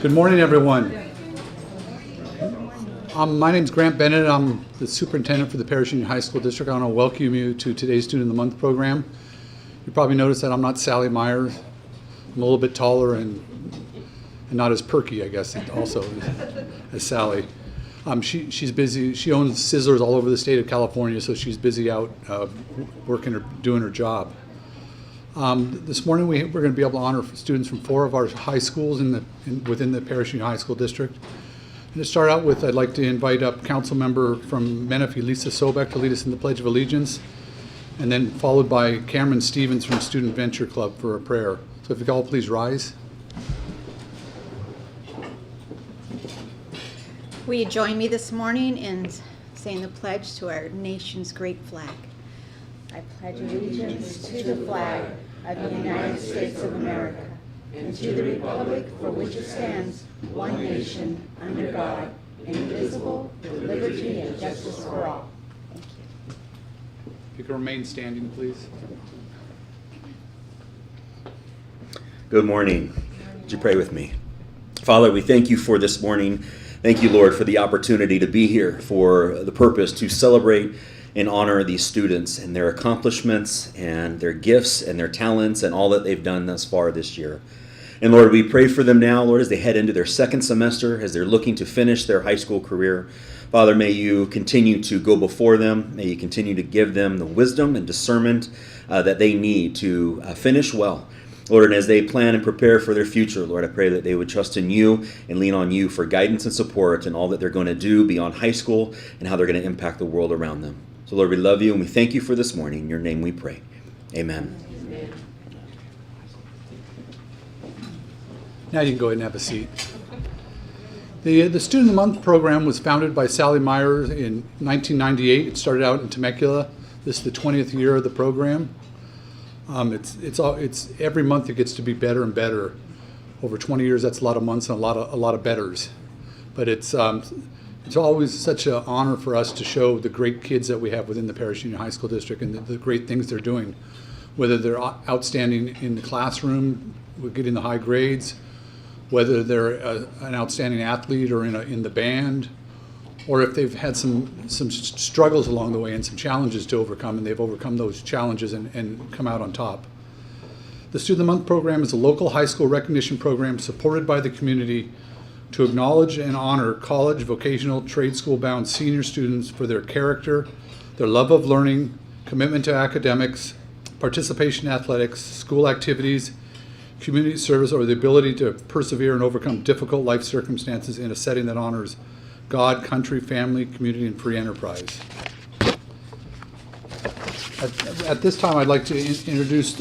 Good morning, everyone. My name is Grant Bennett. I'm the superintendent for the Perris Union High School District. I want to welcome you to today's Student of the Month program. You probably noticed that I'm not Sally Myers. I'm a little bit taller and not as perky, I guess, also as Sally. She's busy. She owns Sizzlers all over the state of California, so she's busy out working or doing her job. This morning we're going to be able to honor students from 4 of our high schools within the Perris Union High School District. And to start out with, I'd like to invite up Council Member from Menifee, Lisa Sobek, to lead us in the Pledge of Allegiance, and then followed by Cameron Stevens from Student Venture Club for a prayer. So if you could all please rise. Will you join me this morning in saying the pledge to our nation's great flag? I pledge allegiance to the flag of the United States of America and to the republic for which it stands, one nation, under God, indivisible, with liberty and justice for all. Thank you. If you could remain standing, please. Good morning. Would you pray with me? Father, we thank you for this morning. Thank you, Lord, for the opportunity to be here for the purpose to celebrate and honor these students and their accomplishments and their gifts and their talents and all that they've done thus far this year. And Lord, we pray for them now, Lord, as they head into their second semester, as they're looking to finish their high school career. Father, may you continue to go before them. May you continue to give them the wisdom and discernment that they need to finish well. Lord, and as they plan and prepare for their future, Lord, I pray that they would trust in you and lean on you for guidance and support in all that they're going to do beyond high school and how they're going to impact the world around them. So, Lord, we love you and we thank you for this morning. In your name we pray. Amen. Amen. Now you can go ahead and have a seat. The Student of the Month program was founded by Sally Myers in 1998. It started out in Temecula. This is the 20th year of the program. It's every month it gets to be better and better. Over 20 years, that's a lot of months and a lot of betters. But it's always such an honor for us to show the great kids that we have within the Perris Union High School District and the great things they're doing, whether they're outstanding in the classroom, with getting the high grades, whether they're an outstanding athlete or in the band, or if they've had some struggles along the way and some challenges to overcome, and they've overcome those challenges and come out on top. The Student of the Month program is a local high school recognition program supported by the community to acknowledge and honor college, vocational, trade school-bound senior students for their character, their love of learning, commitment to academics, participation in athletics, school activities, community service, or the ability to persevere and overcome difficult life circumstances in a setting that honors God, country, family, community, and free enterprise. At this time, I'd like to introduce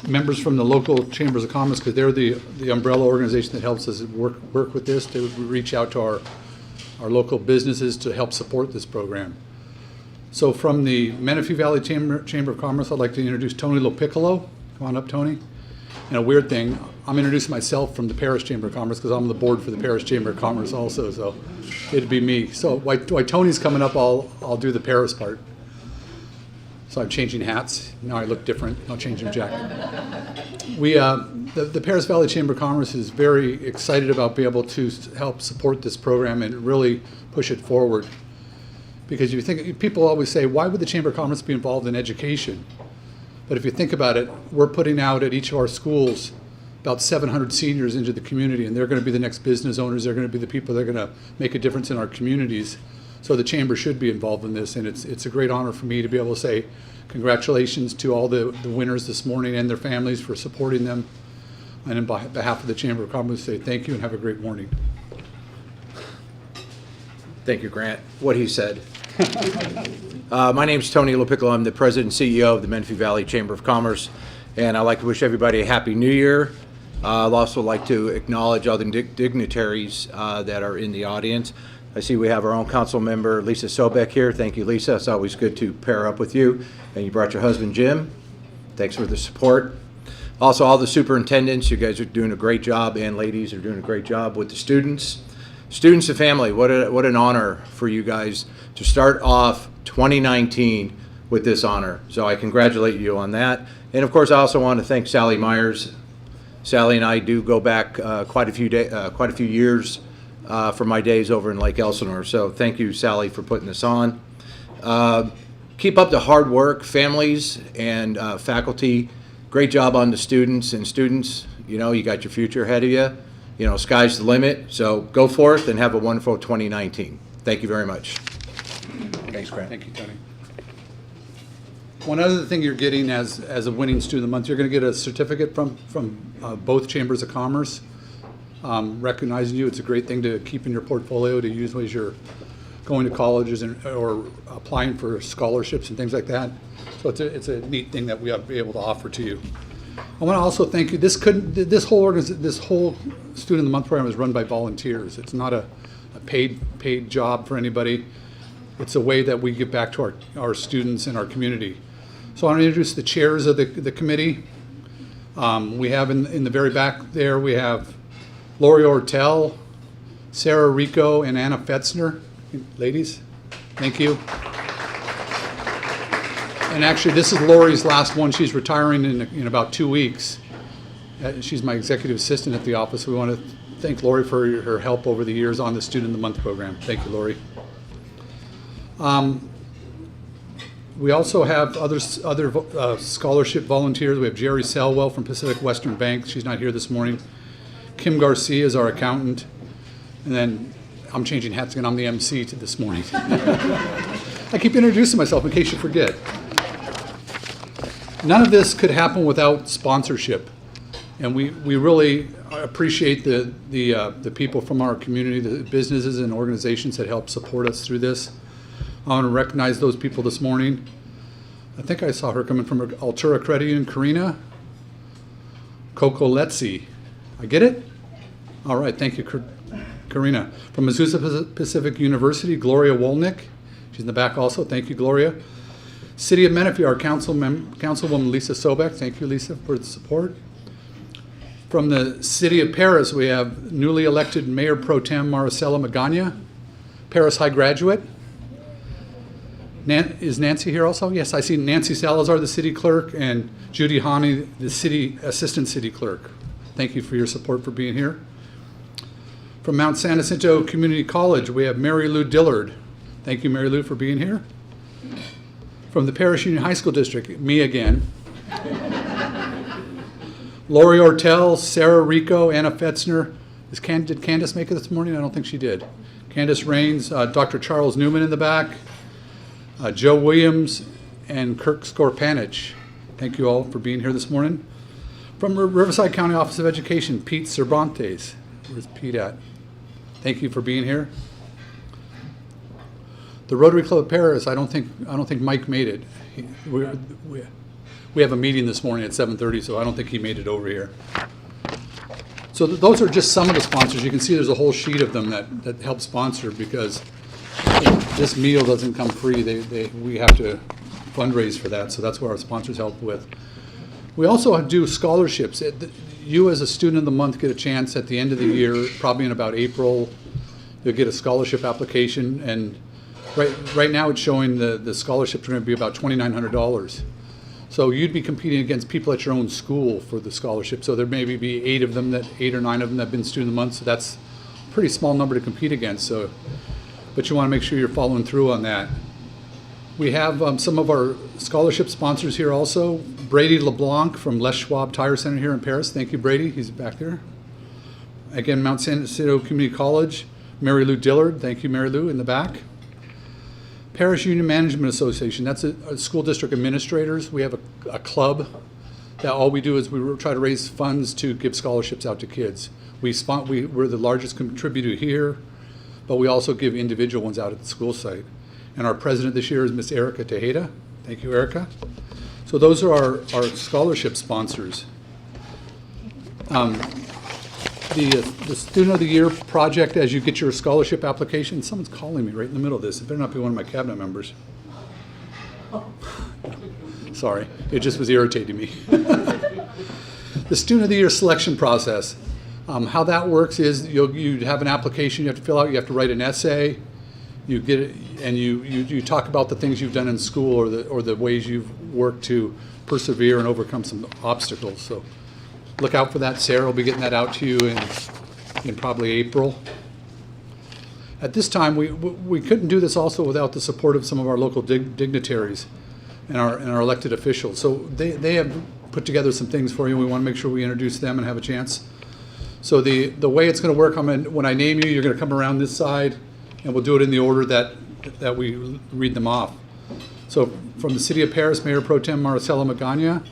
members from the local chambers of commerce, because they're the umbrella organization that helps us work with this, to reach out to our local businesses to help support this program. So from the Menifee Valley Chamber of Commerce, I'd like to introduce Tony Lopiccolo. Come on up, Tony. And a weird thing, I'm introducing myself from the Perris Chamber of Commerce because I'm on the board for the Perris Chamber of Commerce also, so it'd be me. So while Tony's coming up, I'll do the Perris part. So I'm changing hats. Now I look different. I'll change my jacket. The Perris Valley Chamber of Commerce is very excited about being able to help support this program and really push it forward. Because you think, people always say, why would the Chamber of Commerce be involved in education? But if you think about it, we're putting out at each of our schools about 700 seniors into the community, and they're going to be the next business owners. They're going to be the people that are going to make a difference in our communities. So the Chamber should be involved in this, and it's a great honor for me to be able to say congratulations to all the winners this morning and their families for supporting them. And on behalf of the Chamber of Commerce, say thank you and have a great morning. Thank you, Grant. What he said. My name is Tony Lopiccolo. I'm the president and CEO of the Menifee Valley Chamber of Commerce, and I'd like to wish everybody a Happy New Year. I'd also like to acknowledge all the dignitaries that are in the audience. I see we have our own council member, Lisa Sobek, here. Thank you, Lisa. It's always good to pair up with you. And you brought your husband, Jim. Thanks for the support. Also, all the superintendents, you guys are doing a great job, and ladies are doing a great job with the students. Students and family, what an honor for you guys to start off 2019 with this honor. So I congratulate you on that. And of course, I also want to thank Sally Myers. Sally and I do go back quite a few years from my days over in Lake Elsinore. So thank you, Sally, for putting this on. Keep up the hard work, families and faculty. Great job on the students. And students, you know, you got your future ahead of you. You know, sky's the limit. So go forth and have a wonderful 2019. Thank you very much. Thanks, Grant. Thank you, Tony. One other thing you're getting as a winning student of the month, you're going to get a certificate from both chambers of commerce recognizing you. It's a great thing to keep in your portfolio to use as you're going to colleges or applying for scholarships and things like that. So it's a neat thing that we ought to be able to offer to you. I want to also thank you. This whole Student of the Month program is run by volunteers. It's not a paid job for anybody. It's a way that we give back to our students and our community. So I want to introduce the chairs of the committee. We have in the very back there, we have Lori Ortel, Sarah Rico, and Anna Fetzner. Ladies, thank you. And actually, this is Lori's last one. She's retiring in about 2 weeks. She's my executive assistant at the office. We want to thank Lori for her help over the years on the Student of the Month program. Thank you, Lori. We also have other scholarship volunteers. We have Jerry Selwell from Pacific Western Bank. She's not here this morning. Kim Garcia is our accountant. And then I'm changing hats again. I'm the MC to this morning. I keep introducing myself in case you forget. None of this could happen without sponsorship. And we really appreciate the people from our community, the businesses and organizations that help support us through this. I want to recognize those people this morning. I think I saw her coming from Altura Credit Union, Karina Kokoletsi. I get it? All right, thank you, Karina. From Azusa Pacific University, Gloria Wolnick. She's in the back also. Thank you, Gloria. City of Menifee, our Councilwoman Lisa Sobek. Thank you, Lisa, for the support. From the City of Perris, we have newly elected Mayor Pro Tem Maricela Magana, Perris High graduate. Is Nancy here also? Yes, I see Nancy Salazar, the city clerk, and Judy Hani, the assistant city clerk. Thank you for your support for being here. From Mount San Jacinto Community College, we have Mary Lou Dillard. Thank you, Mary Lou, for being here. From the Perris Union High School District, me again. Lori Ortel, Sarah Rico, Anna Fetzner. Did Candace make it this morning? I don't think she did. Candace Rains, Dr. Charles Newman in the back, Joe Williams, and Kirk Skorpanich. Thank you all for being here this morning. From Riverside County Office of Education, Pete Cervantes. Where's Pete at? Thank you for being here. The Rotary Club of Perris, I don't think Mike made it. We have a meeting this morning at 7:30, so I don't think he made it over here. So those are just some of the sponsors. You can see there's a whole sheet of them that help sponsor, because this meal doesn't come free. We have to fundraise for that, so that's what our sponsors help with. We also do scholarships. You as a Student of the Month get a chance at the end of the year, probably in about April, you'll get a scholarship application, and right now it's showing the scholarships are going to be about $2,900. So you'd be competing against people at your own school for the scholarship. So there maybe be 8 or 9 of them that have been Student of the Month. So that's a pretty small number to compete against. So, but you want to make sure you're following through on that. We have some of our scholarship sponsors here also. Brady LeBlanc from Les Schwab Tire Center here in Perris. Thank you, Brady. He's back there. Again, Mount San Jacinto Community College. Mary Lou Dillard. Thank you, Mary Lou, in the back. Perris Union Management Association, that's a school district administrators. We have a club that all we do is we try to raise funds to give scholarships out to kids. We're the largest contributor here, but we also give individual ones out at the school site. And our president this year is Miss Erica Tejeda. Thank you, Erica. So those are our scholarship sponsors. The Student of the Year project, as you get your scholarship application, someone's calling me right in the middle of this. It better not be one of my cabinet members. Sorry, it just was irritating me. The Student of the Year selection process. How that works is you have an application you have to fill out. You have to write an essay. You get it, and you talk about the things you've done in school or the ways you've worked to persevere and overcome some obstacles. So look out for that. Sarah will be getting that out to you in probably April. At this time, we couldn't do this also without the support of some of our local dignitaries and our elected officials. So they have put together some things for you. We want to make sure we introduce them and have a chance. So the way it's going to work, when I name you, you're going to come around this side, and we'll do it in the order that we read them off. So from the City of Perris, Mayor Pro Tem Maricela Magana.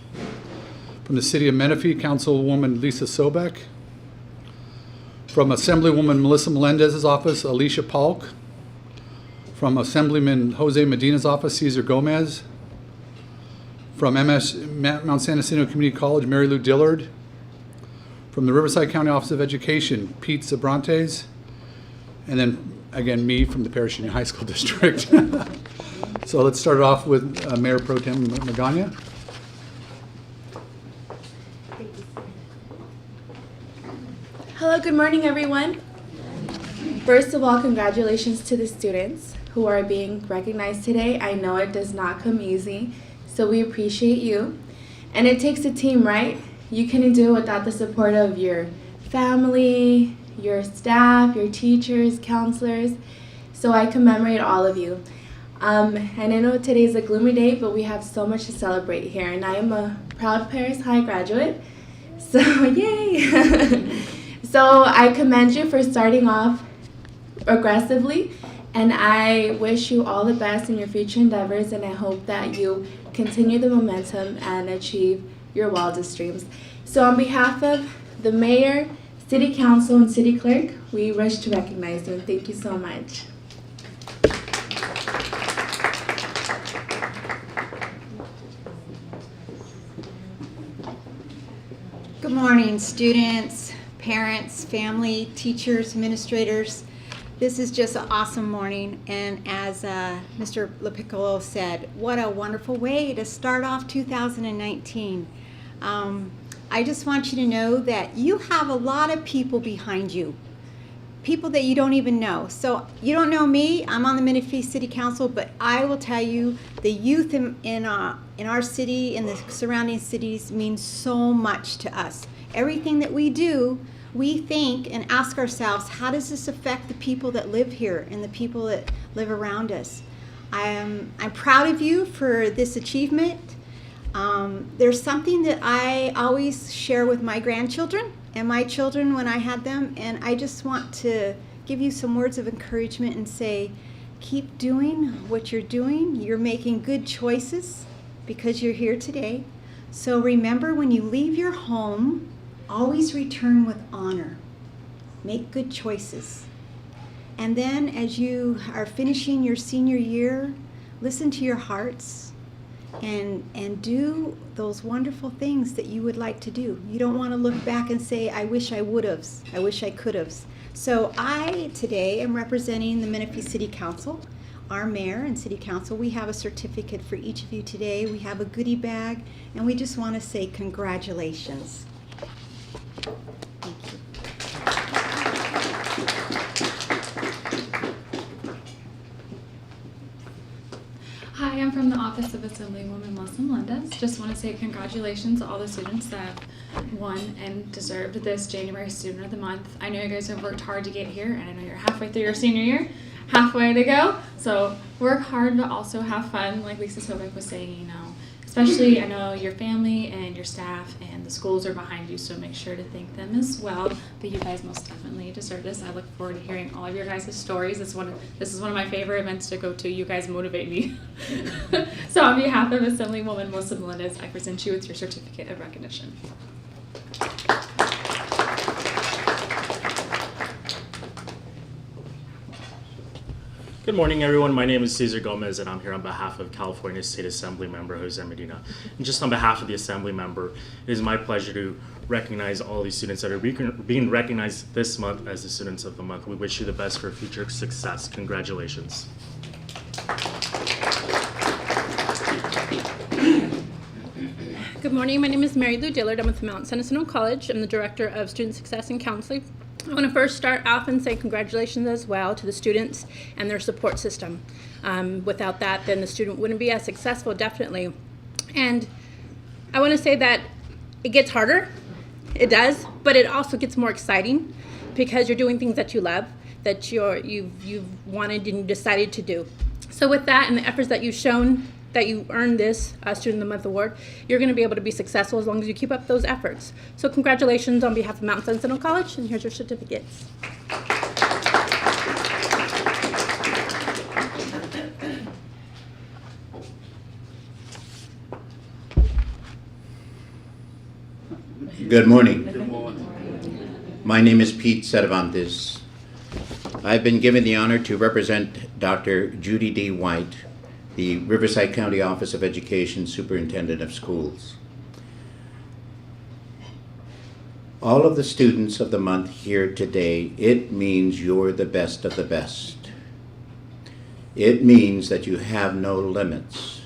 From the City of Menifee, Councilwoman Lisa Sobek. From Assemblywoman Melissa Melendez's office, Alicia Polk. From Assemblyman Jose Medina's office, Cesar Gomez. From Mount San Jacinto Community College, Mary Lou Dillard. From the Riverside County Office of Education, Pete Sabrantes. And then, again, me from the Perris Union High School District. So let's start it off with Mayor Pro Tem Magana. Hello, good morning, everyone. First of all, congratulations to the students who are being recognized today. I know it does not come easy, so we appreciate you. And it takes a team, right? You couldn't do it without the support of your family, your staff, your teachers, counselors. So I commemorate all of you. And I know today's a gloomy day, but we have so much to celebrate here. And I am a proud Perris High graduate, so yay! So I commend you for starting off aggressively, and I wish you all the best in your future endeavors, and I hope that you continue the momentum and achieve your wildest dreams. So on behalf of the Mayor, City Council, and City Clerk, we wish to recognize you, and thank you so much. Good morning, students, parents, family, teachers, administrators. This is just an awesome morning, and as Mr. LaPiccolo said, what a wonderful way to start off 2019. I just want you to know that you have a lot of people behind you, people that you don't even know. So you don't know me, I'm on the Menifee City Council, but I will tell you the youth in our city, in the surrounding cities, means so much to us. Everything that we do, we think and ask ourselves, how does this affect the people that live here and the people that live around us? I'm proud of you for this achievement. There's something that I always share with my grandchildren and my children when I had them, and I just want to give you some words of encouragement and say, keep doing what you're doing. You're making good choices because you're here today. So remember, when you leave your home, always return with honor. Make good choices. And then as you are finishing your senior year, listen to your hearts and do those wonderful things that you would like to do. You don't want to look back and say, I wish I would have, I wish I could have. So I today am representing the Menifee City Council, our mayor and city council. We have a certificate for each of you today. We have a goodie bag, and we just want to say congratulations. Thank you. Hi, I'm from the Office of Assemblywoman Melissa Melendez. Just want to say congratulations to all the students that have won and deserved this January Student of the Month. I know you guys have worked hard to get here, and I know you're halfway through your senior year, halfway to go. So work hard, but also have fun, like Lisa Sobek was saying, you know. Especially, I know your family and your staff and the schools are behind you, so make sure to thank them as well. But you guys most definitely deserve this. I look forward to hearing all of your guys' stories. This is one of my favorite events to go to. You guys motivate me. So on behalf of Assemblywoman Melissa Melendez, I present you with your certificate of recognition. Good morning, everyone. My name is Cesar Gomez, and I'm here on behalf of California State Assembly Member Jose Medina. And just on behalf of the Assembly Member, it is my pleasure to recognize all these students that are being recognized this month as the Students of the Month. We wish you the best for future success. Congratulations. Good morning. My name is Mary Lou Dillard. I'm with Mount San Jacinto College. I'm the Director of Student Success and Counseling. I want to first start off and say congratulations as well to the students and their support system. Without that, then the student wouldn't be as successful, definitely. And I want to say that it gets harder It does, but it also gets more exciting because you're doing things that you love, that you've wanted and you decided to do. So with that and the efforts that you've shown, that you earned this Student of the Month award, you're going to be able to be successful as long as you keep up those efforts. So congratulations on behalf of Mount Sentinel College, and here's your certificates. Good morning. My name is Pete Cervantes. I've been given the honor to represent Dr. Judy D. White, the Riverside County Office of Education Superintendent of Schools. All of the students of the month here today, it means you're the best of the best. It means that you have no limits.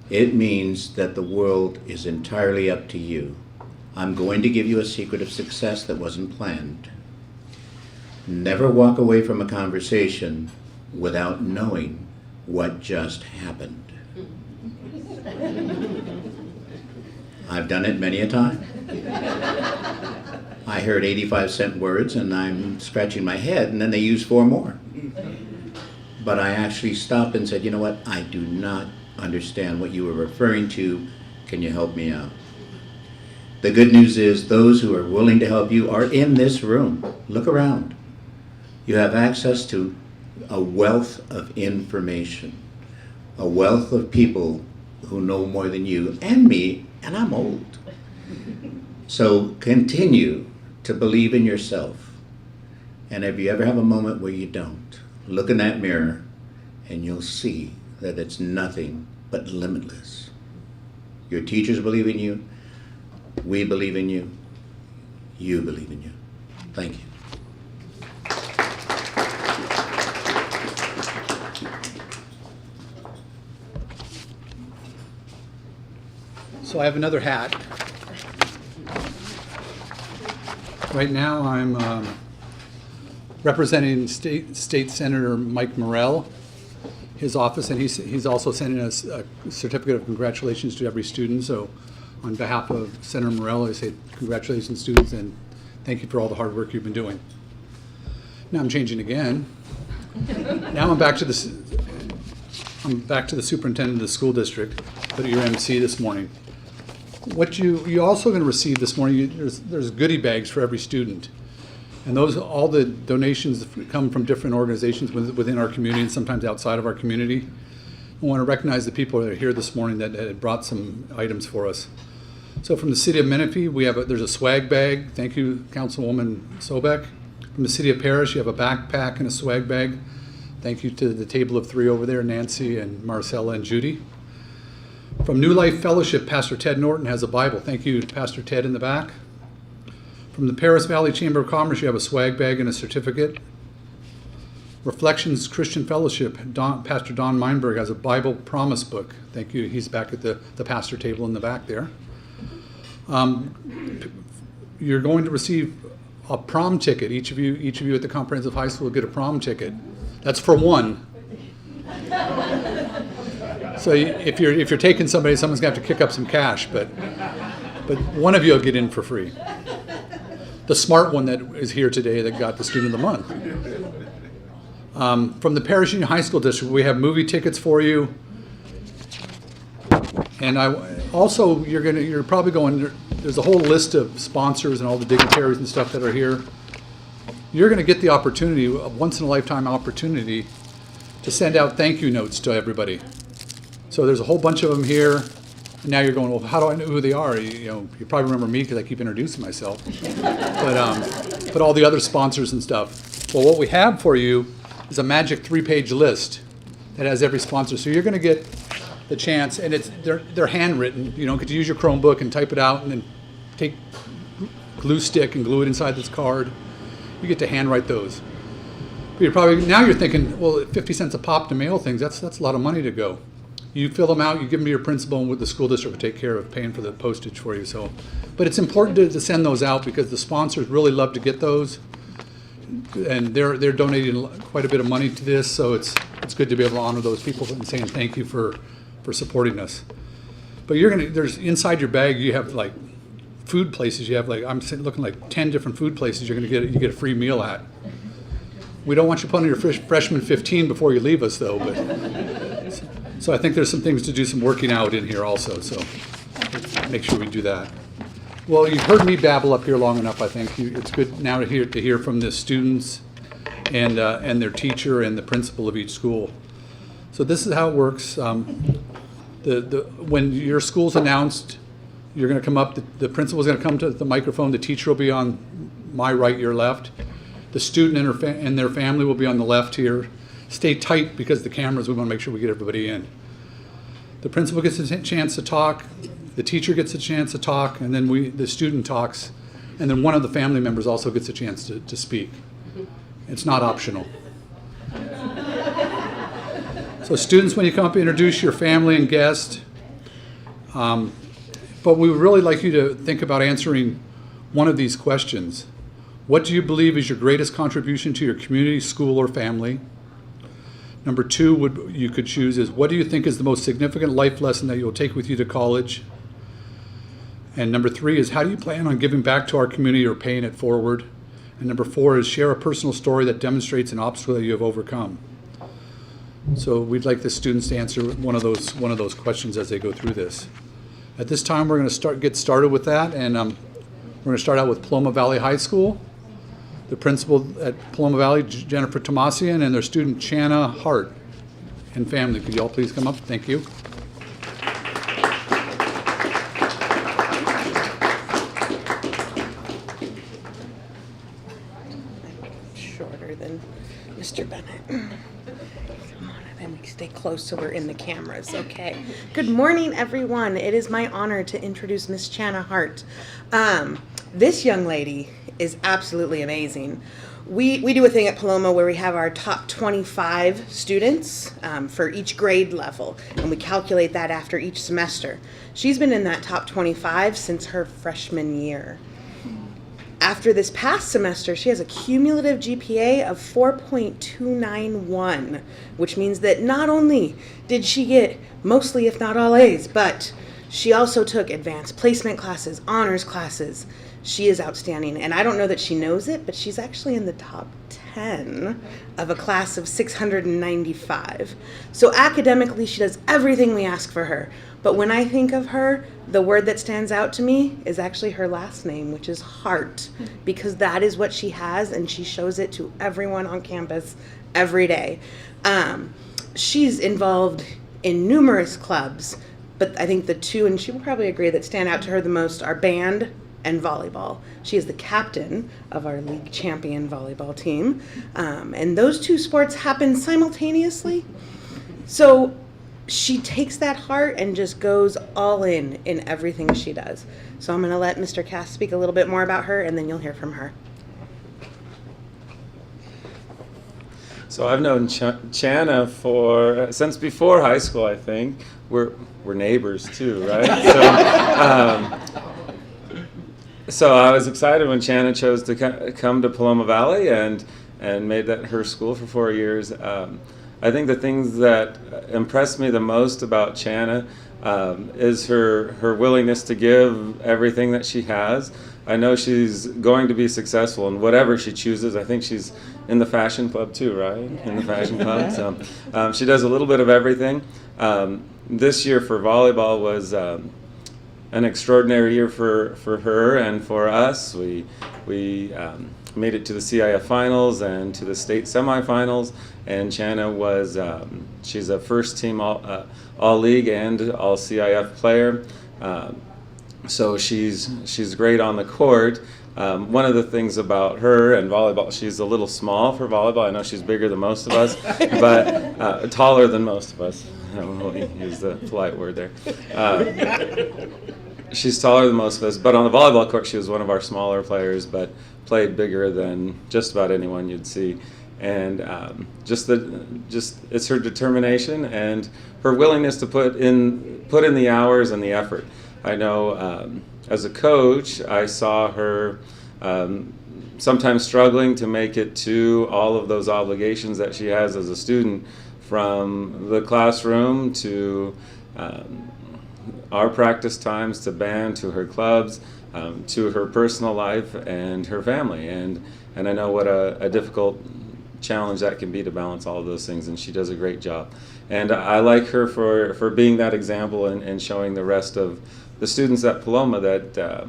It means that the world is entirely up to you. I'm going to give you a secret of success that wasn't planned. Never walk away from a conversation without knowing what just happened. I've done it many a time. I heard 85-cent words and I'm scratching my head, and then they use 4 more. But I actually stopped and said, you know what, I do not understand what you were referring to. Can you help me out? The good news is those who are willing to help you are in this room. Look around. You have access to a wealth of information, a wealth of people who know more than you and me, and I'm old. So continue to believe in yourself. And if you ever have a moment where you don't, look in that mirror and you'll see that it's nothing but limitless. Your teachers believe in you. We believe in you. You believe in you. Thank you. So I have another hat. Right now I'm representing State Senator Mike Morrell, his office, and he's also sending us a certificate of congratulations to every student. So on behalf of Senator Morrell, I say congratulations, students, and thank you for all the hard work you've been doing. Now I'm changing again. Now I'm back to the superintendent of the school district, but your MC this morning. What you're also going to receive this morning, there's goodie bags for every student. And all the donations come from different organizations within our community and sometimes outside of our community. I want to recognize the people that are here this morning that had brought some items for us. So from the city of Menifee, there's a swag bag. Thank you, Councilwoman Sobek. From the city of Perris, you have a backpack and a swag bag. Thank you to the table of 3 over there, Nancy and Marcella and Judy. From New Life Fellowship, Pastor Ted Norton has a Bible. Thank you, Pastor Ted in the back. From the Perris Valley Chamber of Commerce, you have a swag bag and a certificate. Reflections Christian Fellowship, Pastor Don Meinberg has a Bible promise book. Thank you. He's back at the pastor table in the back there. You're going to receive a prom ticket. Each of you at the Comprehensive High School will get a prom ticket. That's for one. So if you're taking somebody, someone's going to have to kick up some cash, but one of you will get in for free. The smart one that is here today that got the Student of the Month. From the Perris Union High School District, we have movie tickets for you. And you're probably going, there's a whole list of sponsors and all the dignitaries and stuff that are here. You're going to get the opportunity, a once-in-a-lifetime opportunity, to send out thank you notes to everybody. So there's a whole bunch of them here. And now you're going, well, how do I know who they are? You probably remember me because I keep introducing myself. But all the other sponsors and stuff. Well, what we have for you is a magic 3-page list that has every sponsor. So you're going to get the chance, and they're handwritten. You don't get to use your Chromebook and type it out and then take glue stick and glue it inside this card. You get to handwrite those. But you're thinking, well, 50 cents a pop to mail things, that's a lot of money to go. You fill them out, you give them to your principal, and the school district will take care of paying for the postage for you. So, but it's important to send those out because the sponsors really love to get those, and they're donating quite a bit of money to this. So it's good to be able to honor those people and saying thank you for supporting us. But there's inside your bag you have like food places you have, like looking like 10 different food places you get a free meal at. We don't want you putting your freshman 15 before you leave us, though. But so I think there's some things to do, some working out in here also. So let's make sure we do that. Well, you've heard me babble up here long enough. I think it's good now to hear from the students and their teacher and the principal of each school. So this is how it works. When your school's announced, you're going to come up. The principal's going to come to the microphone. The teacher will be on my right, your left. The student and their family will be on the left here. Stay tight because the cameras, we want to make sure we get everybody in. The principal gets a chance to talk. The teacher gets a chance to talk, and then the student talks, and then one of the family members also gets a chance to speak. It's not optional. So students, when you come up, introduce your family and guest. But we would really like you to think about answering one of these questions. What do you believe is your greatest contribution to your community, school, or family? Number two, you could choose is, what do you think is the most significant life lesson that you'll take with you to college? And number three is, how do you plan on giving back to our community or paying it forward? And number four is, share a personal story that demonstrates an obstacle that you have overcome. So we'd like the students to answer one of those questions as they go through this. At this time, we're going to get started with that, and we're going to start out with Paloma Valley High School. The principal at Paloma Valley, Jennifer Tomasian, and their student, Channa Hart, and family. Could you all please come up? Thank you. Shorter than Mr. Bennett. Come on, and we stay close so we're in the cameras, okay? Good morning, everyone. It is my honor to introduce Miss Channa Hart. This young lady is absolutely amazing. We do a thing at Paloma where we have our top 25 students for each grade level, and we calculate that after each semester. She's been in that top 25 since her freshman year. After this past semester, she has a cumulative GPA of 4.291, which means that not only did she get mostly, if not all A's, but she also took advanced placement classes, honors classes. She is outstanding, and I don't know that she knows it, but she's actually in the top 10 of a class of 695. So academically, she does everything we ask for her. But when I think of her, the word that stands out to me is actually her last name, which is Hart, because that is what she has, and she shows it to everyone on campus every day. She's involved in numerous clubs, but I think the two, and she will probably agree, that stand out to her the most are band and volleyball. She is the captain of our league champion volleyball team. And those two sports happen simultaneously. So she takes that heart and just goes all in everything she does. So I'm gonna let Mr. Cass speak a little bit more about her, and then you'll hear from her. So I've known Channa since before high school, I think. We're neighbors too, right? So I was excited when Channa chose to come to Paloma Valley and made that her school for 4 years. I think the things that impressed me the most about Channa is her willingness to give everything that she has. I know she's going to be successful in whatever she chooses. I think she's in the fashion club too, right? In the fashion club. So she does a little bit of everything. This year for volleyball was an extraordinary year for her and for us. We made it to the CIF finals and to the state semifinals, and Channa was she's a first team all league and all CIF player. So she's great on the court. One of the things about her and volleyball, she's a little small for volleyball. I know she's bigger than most of us, but taller than most of us. We'll use the polite word there. She's taller than most of us, but on the volleyball court, she was one of our smaller players, but played bigger than just about anyone you'd see. And just it's her determination and her willingness to put in the hours and the effort. I know as a coach, I saw her sometimes struggling to make it to all of those obligations that she has as a student, from the classroom to our practice times to band to her clubs. to her personal life and her family. And I know what a difficult challenge that can be to balance all of those things, and she does a great job. And I like her for being that example and showing the rest of the students at Paloma that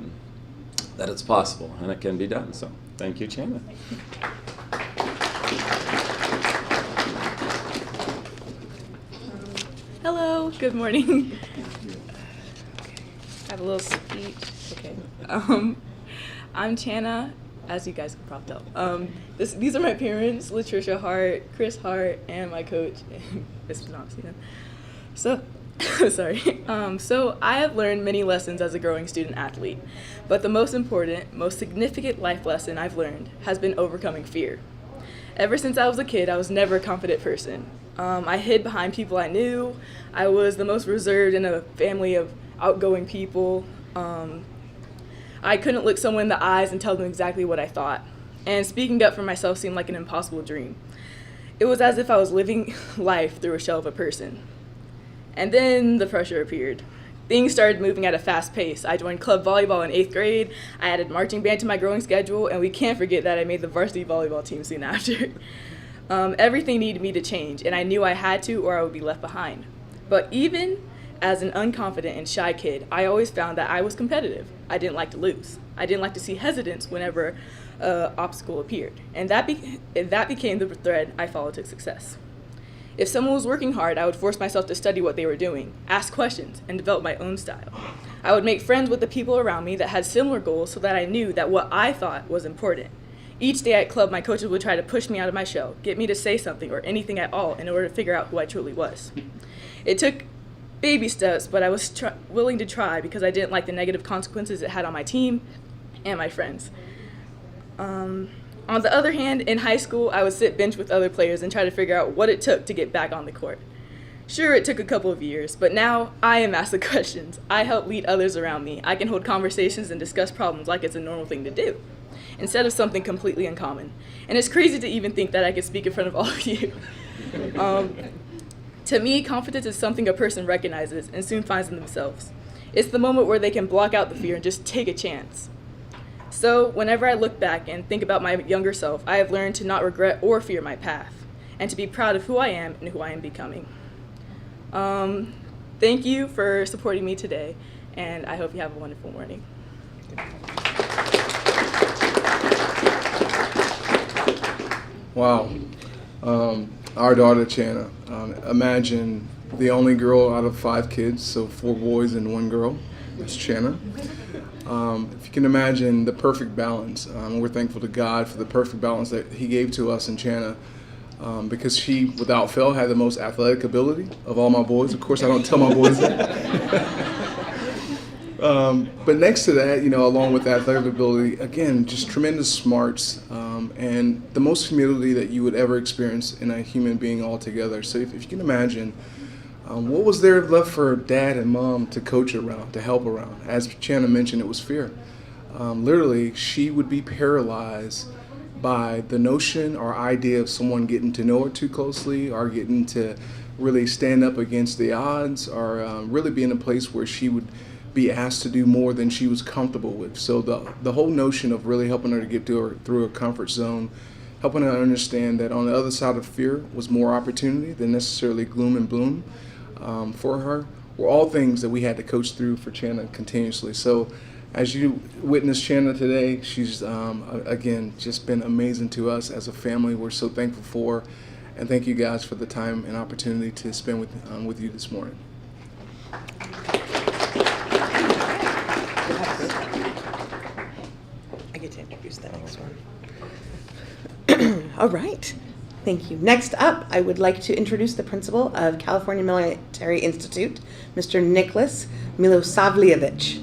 it's possible and it can be done. So thank you, Chana. Hello, good morning. I have a little speech. Okay. I'm Chana, as you guys can probably tell. These are my parents, Latricia Hart, Chris Hart, and my coach, Miss Knoxina. So, sorry. So I have learned many lessons as a growing student athlete, but the most important, most significant life lesson I've learned has been overcoming fear. Ever since I was a kid, I was never a confident person. I hid behind people I knew. I was the most reserved in a family of outgoing people. I couldn't look someone in the eyes and tell them exactly what I thought. And speaking up for myself seemed like an impossible dream. It was as if I was living life through a shell of a person. And then the pressure appeared. Things started moving at a fast pace. I joined club volleyball in 8th grade. I added marching band to my growing schedule, and we can't forget that I made the varsity volleyball team soon after. Everything needed me to change, and I knew I had to or I would be left behind. But even as an unconfident and shy kid, I always found that I was competitive. I didn't like to lose. I didn't like to see hesitance whenever an obstacle appeared. And that became the thread I followed to success. If someone was working hard, I would force myself to study what they were doing, ask questions, and develop my own style. I would make friends with the people around me that had similar goals so that I knew that what I thought was important. Each day at club, my coaches would try to push me out of my shell, get me to say something or anything at all in order to figure out who I truly was. It took baby steps, but I was willing to try because I didn't like the negative consequences it had on my team and my friends. On the other hand, in high school, I would sit bench with other players and try to figure out what it took to get back on the court. Sure, it took a couple of years, but now I am asked the questions. I help lead others around me. I can hold conversations and discuss problems like it's a normal thing to do, instead of something completely uncommon. And it's crazy to even think that I could speak in front of all of you. To me, confidence is something a person recognizes and soon finds in themselves. It's the moment where they can block out the fear and just take a chance. So whenever I look back and think about my younger self, I have learned to not regret or fear my path, and to be proud of who I am and who I am becoming. Thank you for supporting me today, and I hope you have a wonderful morning. Wow. Our daughter, Chana, imagine the only girl out of 5 kids, so 4 boys and 1 girl. That's Chana. If you can imagine the perfect balance, we're thankful to God for the perfect balance that He gave to us in Chana, because she, without fail, had the most athletic ability of all my boys. Of course, I don't tell my boys that. But next to that, along with athletic ability, again, just tremendous smarts, and the most humility that you would ever experience in a human being altogether. So if you can imagine, what was there left for dad and mom to coach around, to help around? As Chana mentioned, it was fear. Literally, she would be paralyzed by the notion or idea of someone getting to know her too closely, or getting to really stand up against the odds, or really be in a place where she would be asked to do more than she was comfortable with. So the whole notion of really helping her to get through her comfort zone, helping her understand that on the other side of fear was more opportunity than necessarily gloom and bloom for her, were all things that we had to coach through for Chana continuously. So as you witness Chana today, she's, again, just been amazing to us as a family. We're so thankful for her, and thank you guys for the time and opportunity to spend with you this morning. I get to introduce the next one. All right. Thank you. Next up, I would like to introduce the principal of California Military Institute, Mr. Nicholas Milosavljevic.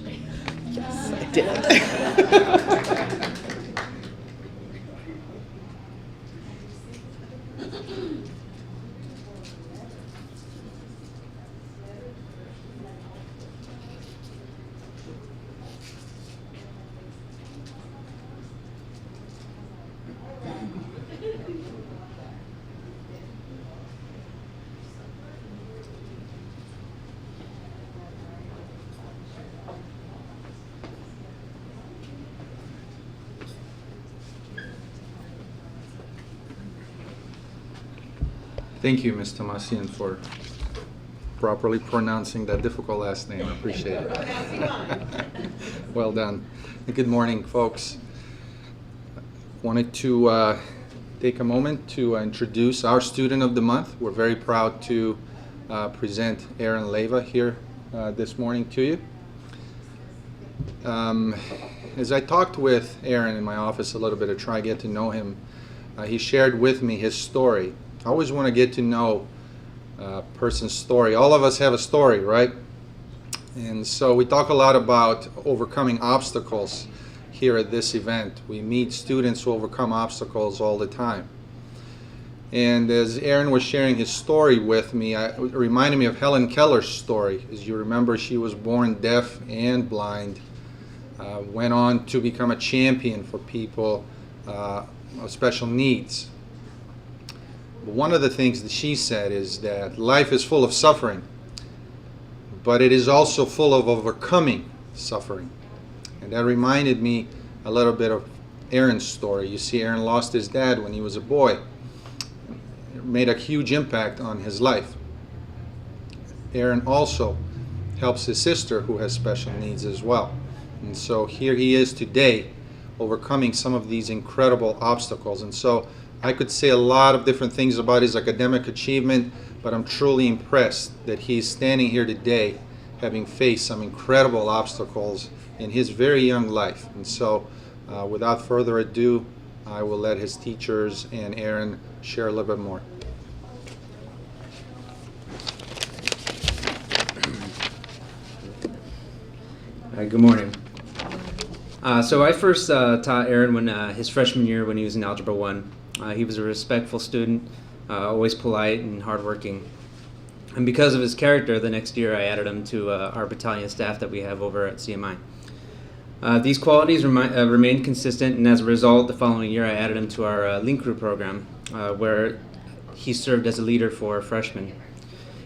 Yes, I did it. Thank you, Ms. Tomasian, for properly pronouncing that difficult last name. I appreciate it. Well done. Good morning, folks. Wanted to take a moment to introduce our student of the month. We're very proud to present Aaron Leyva here this morning to you. As I talked with Aaron in my office a little bit to try to get to know him, he shared with me his story. I always want to get to know a person's story. All of us have a story, right? And so we talk a lot about overcoming obstacles here at this event. We meet students who overcome obstacles all the time. And as Aaron was sharing his story with me, it reminded me of Helen Keller's story. As you remember, she was born deaf and blind, went on to become a champion for people of special needs. But one of the things that she said is that life is full of suffering, but it is also full of overcoming suffering. And that reminded me a little bit of Aaron's story. You see, Aaron lost his dad when he was a boy. It made a huge impact on his life. Aaron also helps his sister who has special needs as well. And so here he is today, overcoming some of these incredible obstacles. And so I could say a lot of different things about his academic achievement, but I'm truly impressed that he's standing here today having faced some incredible obstacles in his very young life. And so without further ado, I will let his teachers and Aaron share a little bit more. Hi, good morning. So I first taught Aaron when his freshman year when he was in Algebra 1. He was a respectful student, always polite and hardworking. And because of his character, the next year I added him to our battalion staff that we have over at CMI. These qualities remained consistent, and as a result, the following year I added him to our Link Crew program, where he served as a leader for freshmen.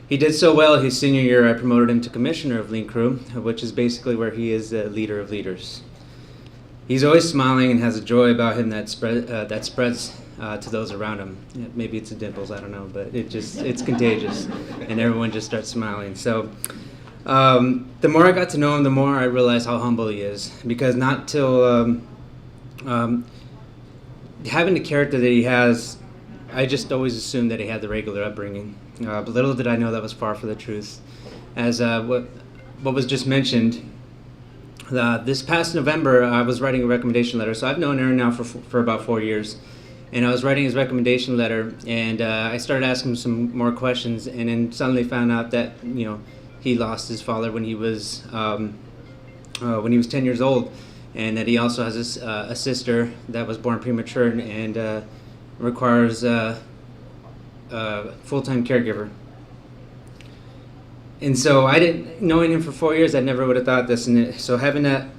He did so well his senior year, I promoted him to commissioner of Link Crew, which is basically where he is the leader of leaders. He's always smiling and has a joy about him that spreads to those around him. Maybe it's the dimples, I don't know, but it's contagious, and everyone just starts smiling. So the more I got to know him, the more I realized how humble he is, because not till having the character that he has, I just always assumed that he had the regular upbringing. But little did I know that was far from the truth. As what was just mentioned, this past November, I was writing a recommendation letter. So I've known Aaron now for about 4 years. And I was writing his recommendation letter, and I started asking him some more questions, and then suddenly found out that, he lost his father when he was 10 years old, and that he also has a sister that was born premature and requires a full-time caregiver. And so knowing him for 4 years, I never would have thought this. And so having that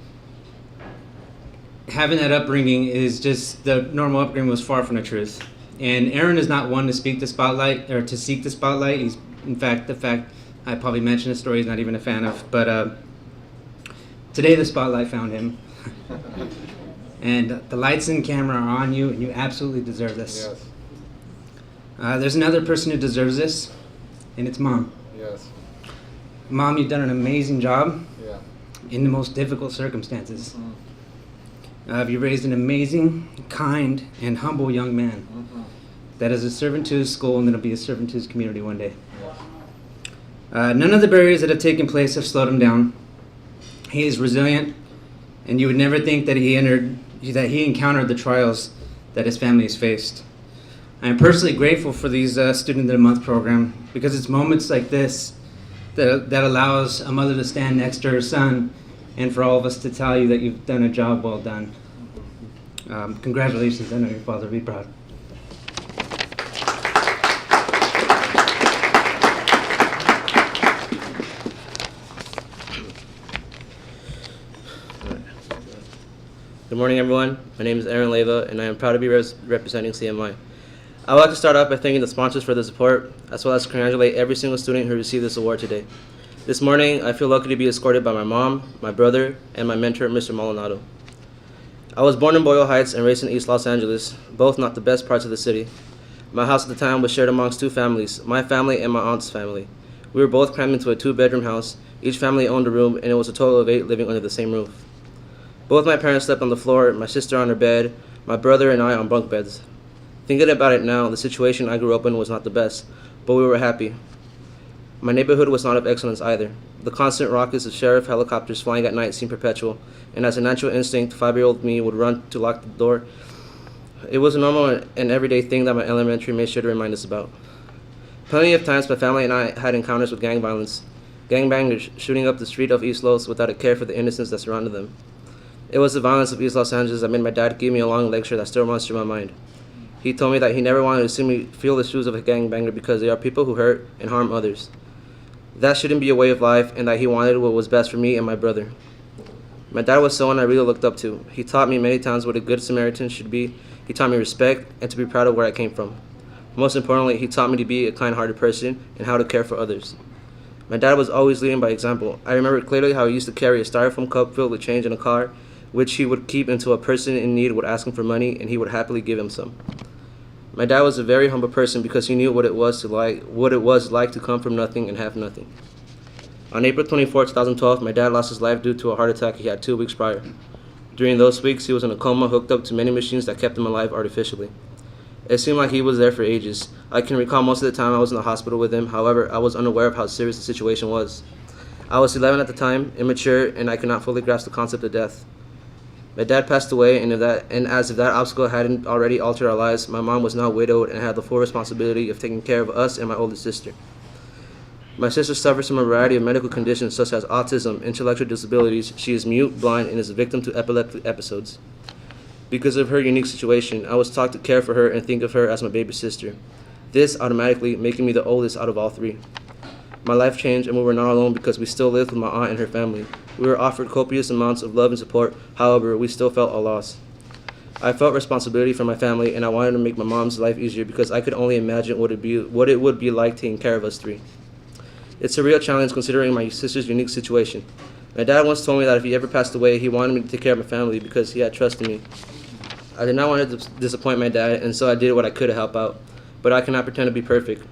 upbringing is just, the normal upbringing was far from the truth. And Aaron is not one to seek the spotlight. He's, in fact, the fact I probably mentioned the story he's not even a fan of. But today the spotlight found him. And the lights and camera are on you, and you absolutely deserve this. Yes. There's another person who deserves this, and it's Mom. Yes. Mom, you've done an amazing job in the most difficult circumstances. You've raised an amazing, kind, and humble young man that is a servant to his school and that'll be a servant to his community one day. None of the barriers that have taken place have slowed him down. He is resilient, and you would never think that he encountered the trials that his family has faced. I am personally grateful for these Student of the Month program, because it's moments like this that allows a mother to stand next to her son, and for all of us to tell you that you've done a job well done. Congratulations, I know your father will be proud. Good morning, everyone. My name is Aaron Leyva, and I am proud to be representing CMI. I would like to start off by thanking the sponsors for the support, as well as congratulate every single student who received this award today. This morning, I feel lucky to be escorted by my mom, my brother, and my mentor, Mr. Maldonado. I was born in Boyle Heights and raised in East Los Angeles, both not the best parts of the city. My house at the time was shared amongst two families, my family and my aunt's family. We were both crammed into a 2-bedroom house. Each family owned a room, and it was a total of 8 living under the same roof. Both my parents slept on the floor, my sister on her bed, my brother and I on bunk beds. Thinking about it now, the situation I grew up in was not the best, but we were happy. My neighborhood was not of excellence either. The constant rockets of sheriff helicopters flying at night seemed perpetual, and as a natural instinct, 5-year-old me would run to lock the door. It was a normal and everyday thing that my elementary made sure to remind us about. Plenty of times my family and I had encounters with gang violence, gangbangers shooting up the street of East Los without a care for the innocence that surrounded them. It was the violence of East Los Angeles that made my dad give me a long lecture that still runs through my mind. He told me that he never wanted to see me feel the shoes of a gangbanger because they are people who hurt and harm others. That shouldn't be a way of life, and that he wanted what was best for me and my brother. My dad was someone I really looked up to. He taught me many times what a good Samaritan should be. He taught me respect and to be proud of where I came from. Most importantly, he taught me to be a kind-hearted person and how to care for others. My dad was always leading by example. I remember clearly how he used to carry a styrofoam cup filled with change in a car, which he would keep until a person in need would ask him for money, and he would happily give him some. My dad was a very humble person because he knew what it was like to come from nothing and have nothing. On April 24, 2012, my dad lost his life due to a heart attack he had 2 weeks prior. During those weeks, he was in a coma hooked up to many machines that kept him alive artificially. It seemed like he was there for ages. I can recall most of the time I was in the hospital with him. However, I was unaware of how serious the situation was. I was 11 at the time, immature, and I could not fully grasp the concept of death. My dad passed away, and as if that obstacle hadn't already altered our lives, my mom was now widowed and had the full responsibility of taking care of us and my older sister. My sister suffers from a variety of medical conditions such as autism, intellectual disabilities. She is mute, blind, and is a victim to epileptic episodes. Because of her unique situation, I was taught to care for her and think of her as my baby sister. This automatically making me the oldest out of all 3. My life changed, and we were not alone because we still lived with my aunt and her family. We were offered copious amounts of love and support. However, we still felt a loss. I felt responsibility for my family, and I wanted to make my mom's life easier because I could only imagine what it would be like taking care of us 3. It's a real challenge considering my sister's unique situation. My dad once told me that if he ever passed away, he wanted me to take care of my family because he had trust in me. I did not want to disappoint my dad, and so I did what I could to help out. But I cannot pretend to be perfect.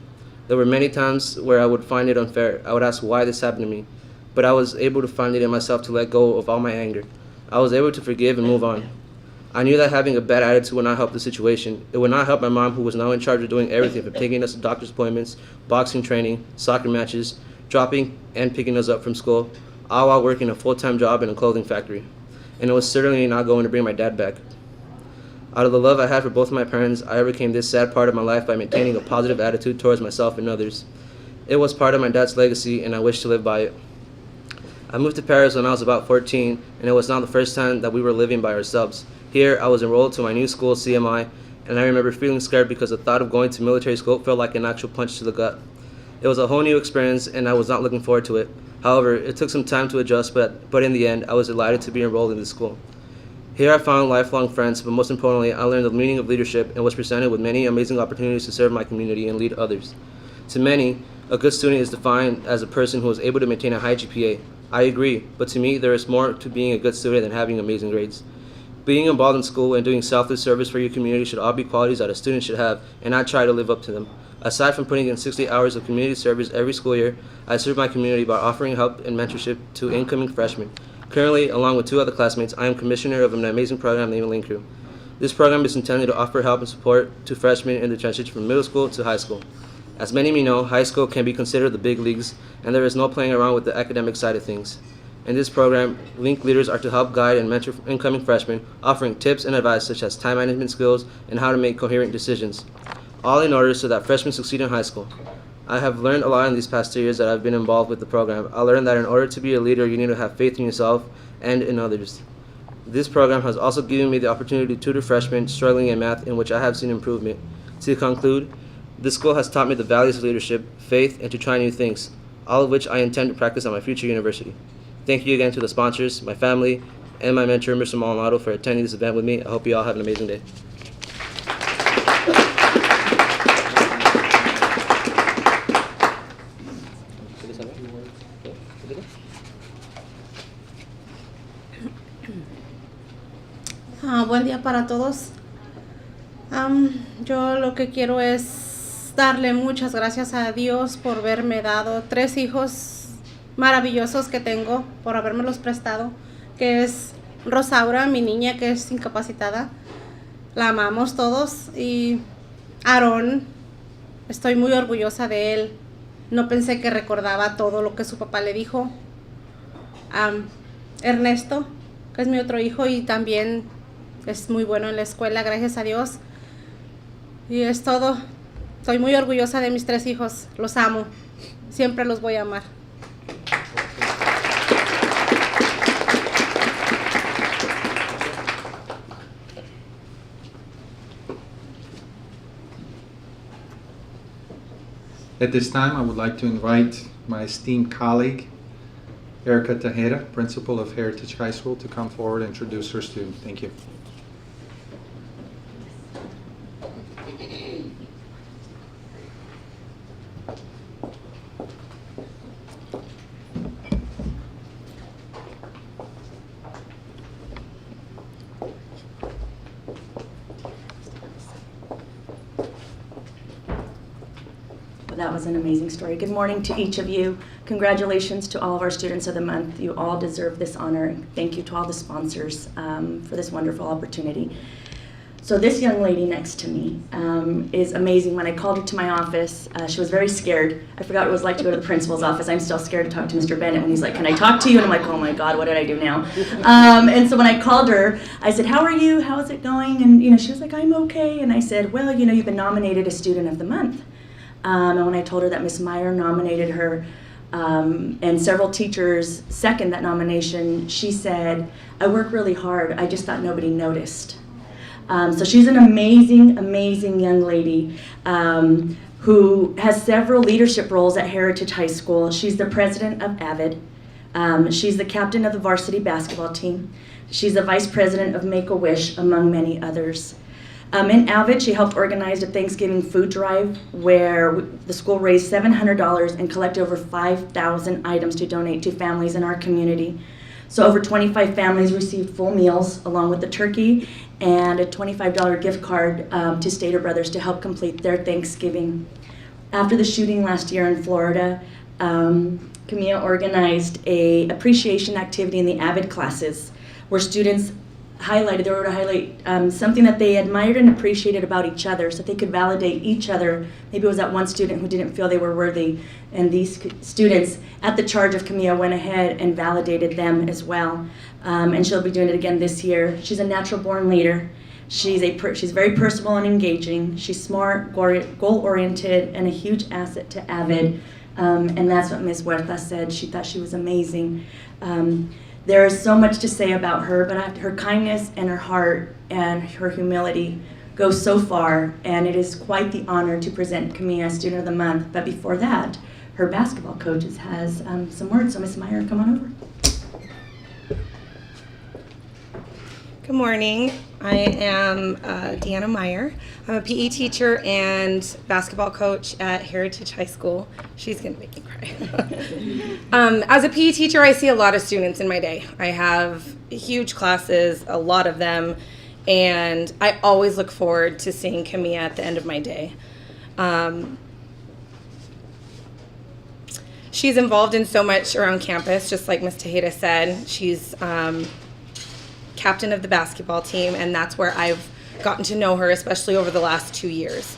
There were many times where I would find it unfair. I would ask why this happened to me. But I was able to find it in myself to let go of all my anger. I was able to forgive and move on. I knew that having a bad attitude would not help the situation. It would not help my mom, who was now in charge of doing everything from taking us to doctor's appointments, boxing training, soccer matches, dropping and picking us up from school, all while working a full-time job in a clothing factory. And it was certainly not going to bring my dad back. Out of the love I had for both of my parents, I overcame this sad part of my life by maintaining a positive attitude towards myself and others. It was part of my dad's legacy, and I wish to live by it. I moved to Perris when I was about 14, and it was not the first time that we were living by ourselves. Here, I was enrolled to my new school, CMI, and I remember feeling scared because the thought of going to military school felt like an actual punch to the gut. It was a whole new experience, and I was not looking forward to it. However, it took some time to adjust, but in the end, I was delighted to be enrolled in this school. Here I found lifelong friends, but most importantly, I learned the meaning of leadership and was presented with many amazing opportunities to serve my community and lead others. To many, a good student is defined as a person who is able to maintain a high GPA. I agree, but to me, there is more to being a good student than having amazing grades. Being involved in school and doing selfless service for your community should all be qualities that a student should have, and I try to live up to them. Aside from putting in 60 hours of community service every school year, I serve my community by offering help and mentorship to incoming freshmen. Currently, along with 2 other classmates, I am commissioner of an amazing program named Link Crew. This program is intended to offer help and support to freshmen in the transition from middle school to high school. As many of you know, high school can be considered the big leagues, and there is no playing around with the academic side of things. In this program, Link leaders are to help guide and mentor incoming freshmen, offering tips and advice such as time management skills and how to make coherent decisions, all in order so that freshmen succeed in high school. I have learned a lot in these past 2 years that I've been involved with the program. I learned that in order to be a leader, you need to have faith in yourself and in others. This program has also given me the opportunity to tutor freshmen struggling in math, in which I have seen improvement. To conclude, this school has taught me the values of leadership, faith, and to try new things, all of which I intend to practice at my future university. Thank you again to the sponsors, my family, and my mentor, Mr. Maldonado, for attending this event with me. I hope you all have an amazing day. Buen día para todos. Yo lo que quiero es darle muchas gracias a Dios por haberme dado 3 hijos maravillosos que tengo, por habérmelos prestado, que es Rosaura, mi niña que es incapacitada. La amamos todos. Y Aarón, estoy muy orgullosa de él. No pensé que recordaba todo lo que su papá le dijo. Ernesto, que es mi otro hijo y también es muy bueno en la escuela, gracias a Dios. Y es todo. Estoy muy orgullosa de mis 3 hijos. Los amo. Siempre los voy a amar. At this time, I would like to invite my esteemed colleague, Erica Tejeda, principal of Heritage High School, to come forward and introduce her student. Thank you. That was an amazing story. Good morning to each of you. Congratulations to all of our students of the month. You all deserve this honor. Thank you to all the sponsors for this wonderful opportunity. So this young lady next to me is amazing. When I called her to my office, she was very scared. I forgot what it was like to go to the principal's office. I'm still scared to talk to Mr. Bennett when he's like, "Can I talk to you?" And I'm like, "Oh my God, what did I do now?" And so when I called her, I said, "How are you? How is it going?" And she was like, "I'm okay." And I said, "Well, you've been nominated as Student of the Month." And when I told her that Miss Meyer nominated her, and several teachers second that nomination, she said, "I work really hard. I just thought nobody noticed." So she's an amazing, amazing young lady who has several leadership roles at Heritage High School. She's the president of AVID. She's the captain of the varsity basketball team. She's the vice president of Make-A-Wish, among many others. In AVID, she helped organize a Thanksgiving food drive where the school raised $700 and collected over 5,000 items to donate to families in our community. So over 25 families received full meals along with the turkey and a $25 gift card to Stater Brothers to help complete their Thanksgiving. After the shooting last year in Florida, Camilla organized a appreciation activity in the AVID classes where students they were to highlight something that they admired and appreciated about each other so that they could validate each other. Maybe it was that one student who didn't feel they were worthy, and these students, at the charge of Camilla, went ahead and validated them as well. And she'll be doing it again this year. She's a natural-born leader. She's very personable and engaging. She's smart, goal-oriented, and a huge asset to AVID. And that's what Ms. Huerta said. She thought she was amazing. There is so much to say about her, but her kindness and her heart and her humility go so far, and it is quite the honor to present Camilla Student of the Month. But before that, her basketball coach has some words, so Ms. Meyer, come on over. Good morning. I am Deanna Meyer. I'm a PE teacher and basketball coach at Heritage High School. She's going to make me cry. As a PE teacher, I see a lot of students in my day. I have huge classes, a lot of them, and I always look forward to seeing Camilla at the end of my day. She's involved in so much around campus, just like Ms. Tejeda said. She's captain of the basketball team, and that's where I've gotten to know her, especially over the last 2 years.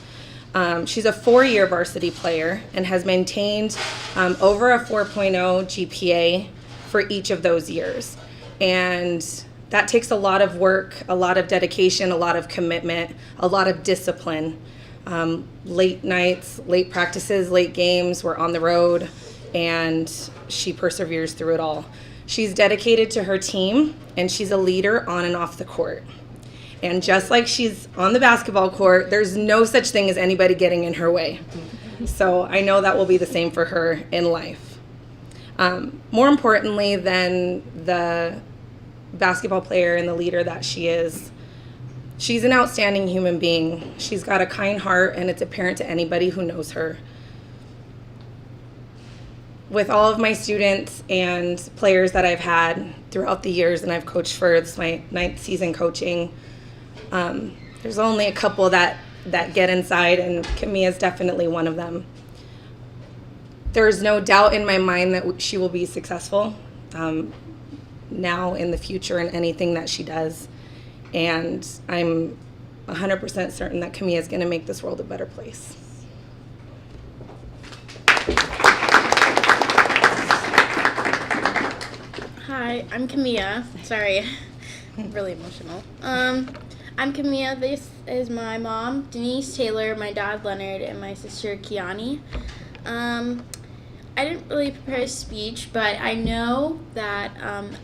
She's a 4-year varsity player and has maintained over a 4.0 GPA for each of those years. And that takes a lot of work, a lot of dedication, a lot of commitment, a lot of discipline. Late nights, late practices, late games, we're on the road, and she perseveres through it all. She's dedicated to her team, and she's a leader on and off the court. And just like she's on the basketball court, there's no such thing as anybody getting in her way. So I know that will be the same for her in life. More importantly than the basketball player and the leader that she is, she's an outstanding human being. She's got a kind heart, and it's apparent to anybody who knows her. With all of my students and players that I've had throughout the years, and I've coached for, this is my 9th season coaching, There's only a couple that get inside, and Kamia's definitely one of them. There's no doubt in my mind that she will be successful now in the future in anything that she does. And I'm 100% certain that Kamia is going to make this world a better place. Hi, I'm Kamia. Sorry, I'm really emotional. I'm Kamia. This is my mom, Denise Taylor, my dad, Leonard, and my sister, Kiani. I didn't really prepare a speech, but I know that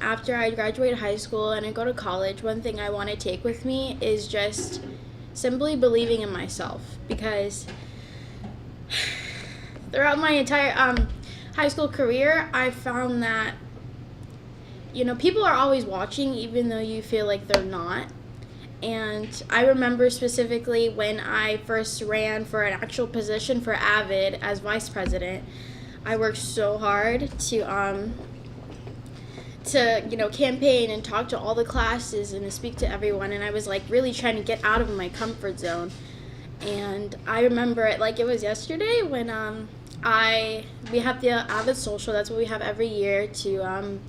after I graduate high school and I go to college, one thing I want to take with me is just simply believing in myself, because throughout my entire high school career, I found that, people are always watching even though you feel like they're not. And I remember specifically when I first ran for an actual position for AVID as vice president, I worked so hard to campaign and talk to all the classes and to speak to everyone, and I was like really trying to get out of my comfort zone. And I remember it like it was yesterday when we have the AVID Social. That's what we have every year to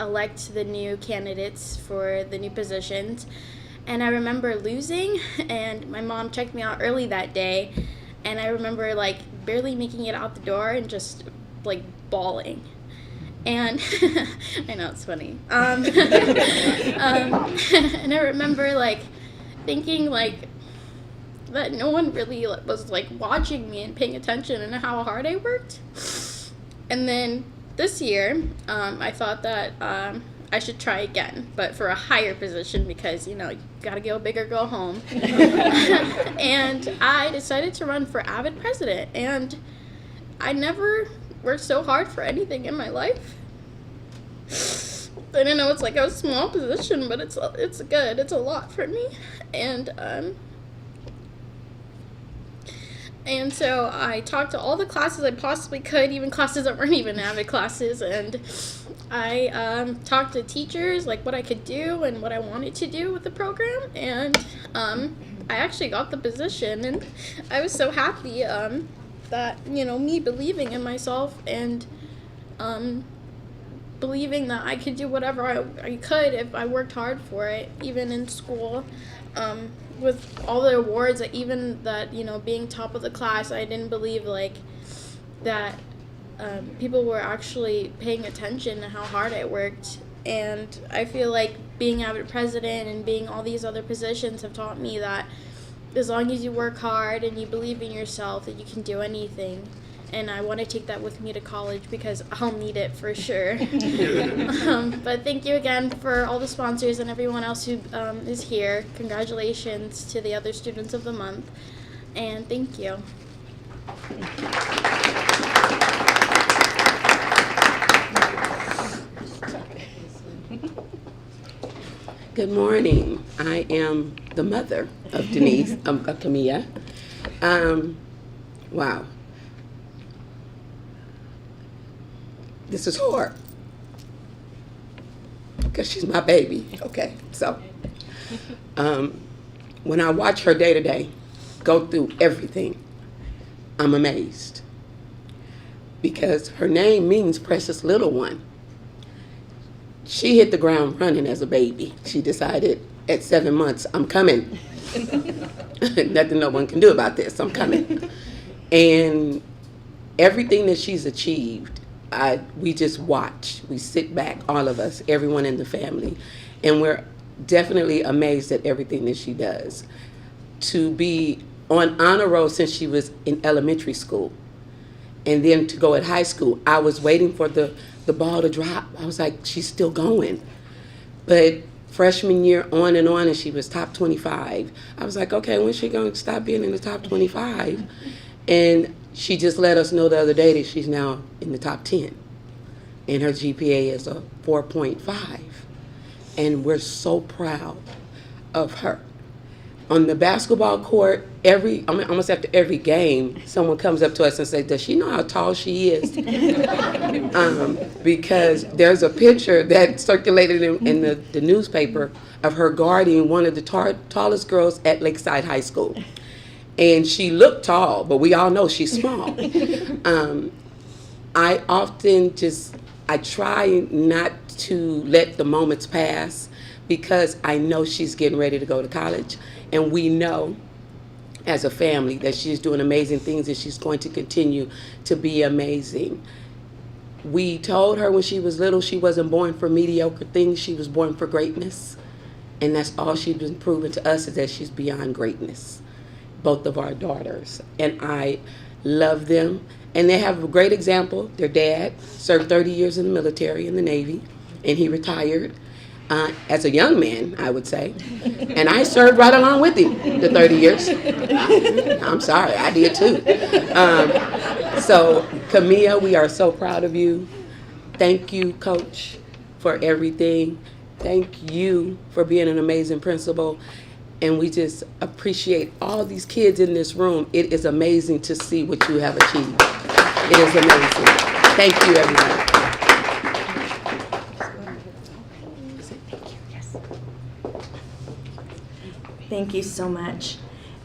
elect the new candidates for the new positions. And I remember losing, and my mom checked me out early that day, and I remember like barely making it out the door and just like bawling. And I know it's funny. And I remember like thinking like that no one really was like watching me and paying attention and how hard I worked. And then this year, I thought that I should try again, but for a higher position because, you gotta go big or go home. And I decided to run for AVID president, and I never worked so hard for anything in my life. I know it's like a small position, but it's good. It's a lot for me. And so I talked to all the classes I possibly could, even classes that weren't even AVID classes, and I talked to teachers, like what I could do and what I wanted to do with the program, and I actually got the position, and I was so happy that, me believing in myself and believing that I could do whatever I could if I worked hard for it, even in school. With all the awards, even that, being top of the class, I didn't believe like that people were actually paying attention to how hard I worked. And I feel like being AVID president and being all these other positions have taught me that as long as you work hard and you believe in yourself, that you can do anything. And I want to take that with me to college because I'll need it for sure. But thank you again for all the sponsors and everyone else who is here. Congratulations to the other students of the month. And thank you. Good morning. I am the mother of Denise, of Kamia. Wow. This is hard because she's my baby. Okay, so when I watch her day to day go through everything, I'm amazed because her name means precious little one. She hit the ground running as a baby. She decided at 7 months, I'm coming. Nothing no one can do about this. I'm coming. And everything that she's achieved, we just watch. We sit back, all of us, everyone in the family, and we're definitely amazed at everything that she does. To be on honor roll since she was in elementary school, and then to go at high school, I was waiting for the ball to drop. I was like, she's still going. But freshman year on, and she was top 25. I was like, okay, when's she going to stop being in the top 25? And she just let us know the other day that she's now in the top 10. And her GPA is a 4.5. And we're so proud of her. on the basketball court, almost after every game, someone comes up to us and says, does she know how tall she is? Because there's a picture that circulated in the newspaper of her guarding one of the tallest girls at Lakeside High School. And she looked tall, but we all know she's small. I often I try not to let the moments pass because I know she's getting ready to go to college. And we know as a family that she's doing amazing things and she's going to continue to be amazing. We told her when she was little she wasn't born for mediocre things, she was born for greatness. And that's all she's been proving to us, is that she's beyond greatness, both of our daughters. And I love them. And they have a great example. Their dad served 30 years in the military, in the Navy, and he retired as a young man, I would say. And I served right along with him the 30 years. I'm sorry, I did too. So, Camille, we are so proud of you. Thank you, Coach, for everything. Thank you for being an amazing principal. And we just appreciate all these kids in this room. It is amazing to see what you have achieved. It is amazing. Thank you, everybody. Thank you so much.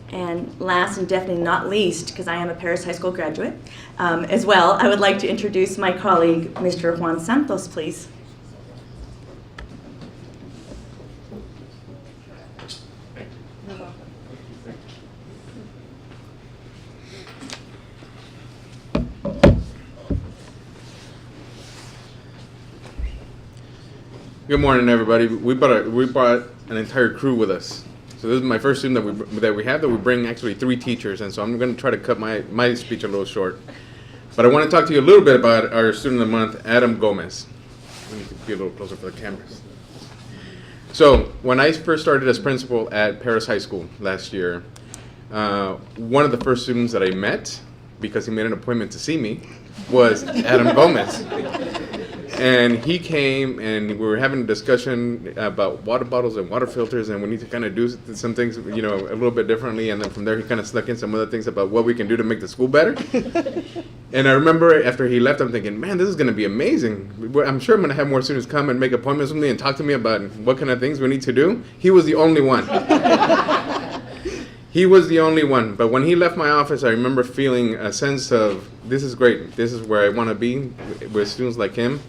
And last and definitely not least, because I am a Perris High School graduate as well, I would like to introduce my colleague, Mr. Juan Santos, please. Good morning, everybody. We brought an entire crew with us. So this is my first student that we bring actually 3 teachers, and so I'm going to try to cut my speech a little short. But I want to talk to you a little bit about our student of the month, Adam Gomez. Let me be a little closer for the cameras. So when I first started as principal at Perris High School last year, one of the first students that I met, because he made an appointment to see me, was Adam Gomez. And he came and we were having a discussion about water bottles and water filters, and we need to kind of do some things, a little bit differently. And then from there, he kind of snuck in some other things about what we can do to make the school better. And I remember after he left, I'm thinking, man, this is going to be amazing. I'm sure I'm going to have more students come and make appointments with me and talk to me about what kind of things we need to do. He was the only one. He was the only one. But when he left my office, I remember feeling a sense of, this is great. This is where I want to be with students like him.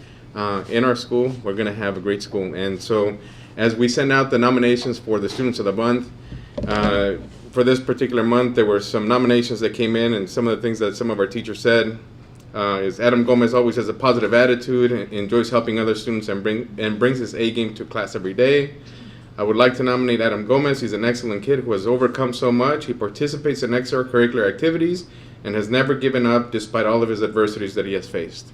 In our school, we're going to have a great school. And so as we send out the nominations for the Students of the Month, for this particular month, there were some nominations that came in, and some of the things that some of our teachers said is Adam Gomez always has a positive attitude, enjoys helping other students, and brings his A game to class every day. I would like to nominate Adam Gomez. He's an excellent kid who has overcome so much. He participates in extracurricular activities and has never given up despite all of his adversities that he has faced.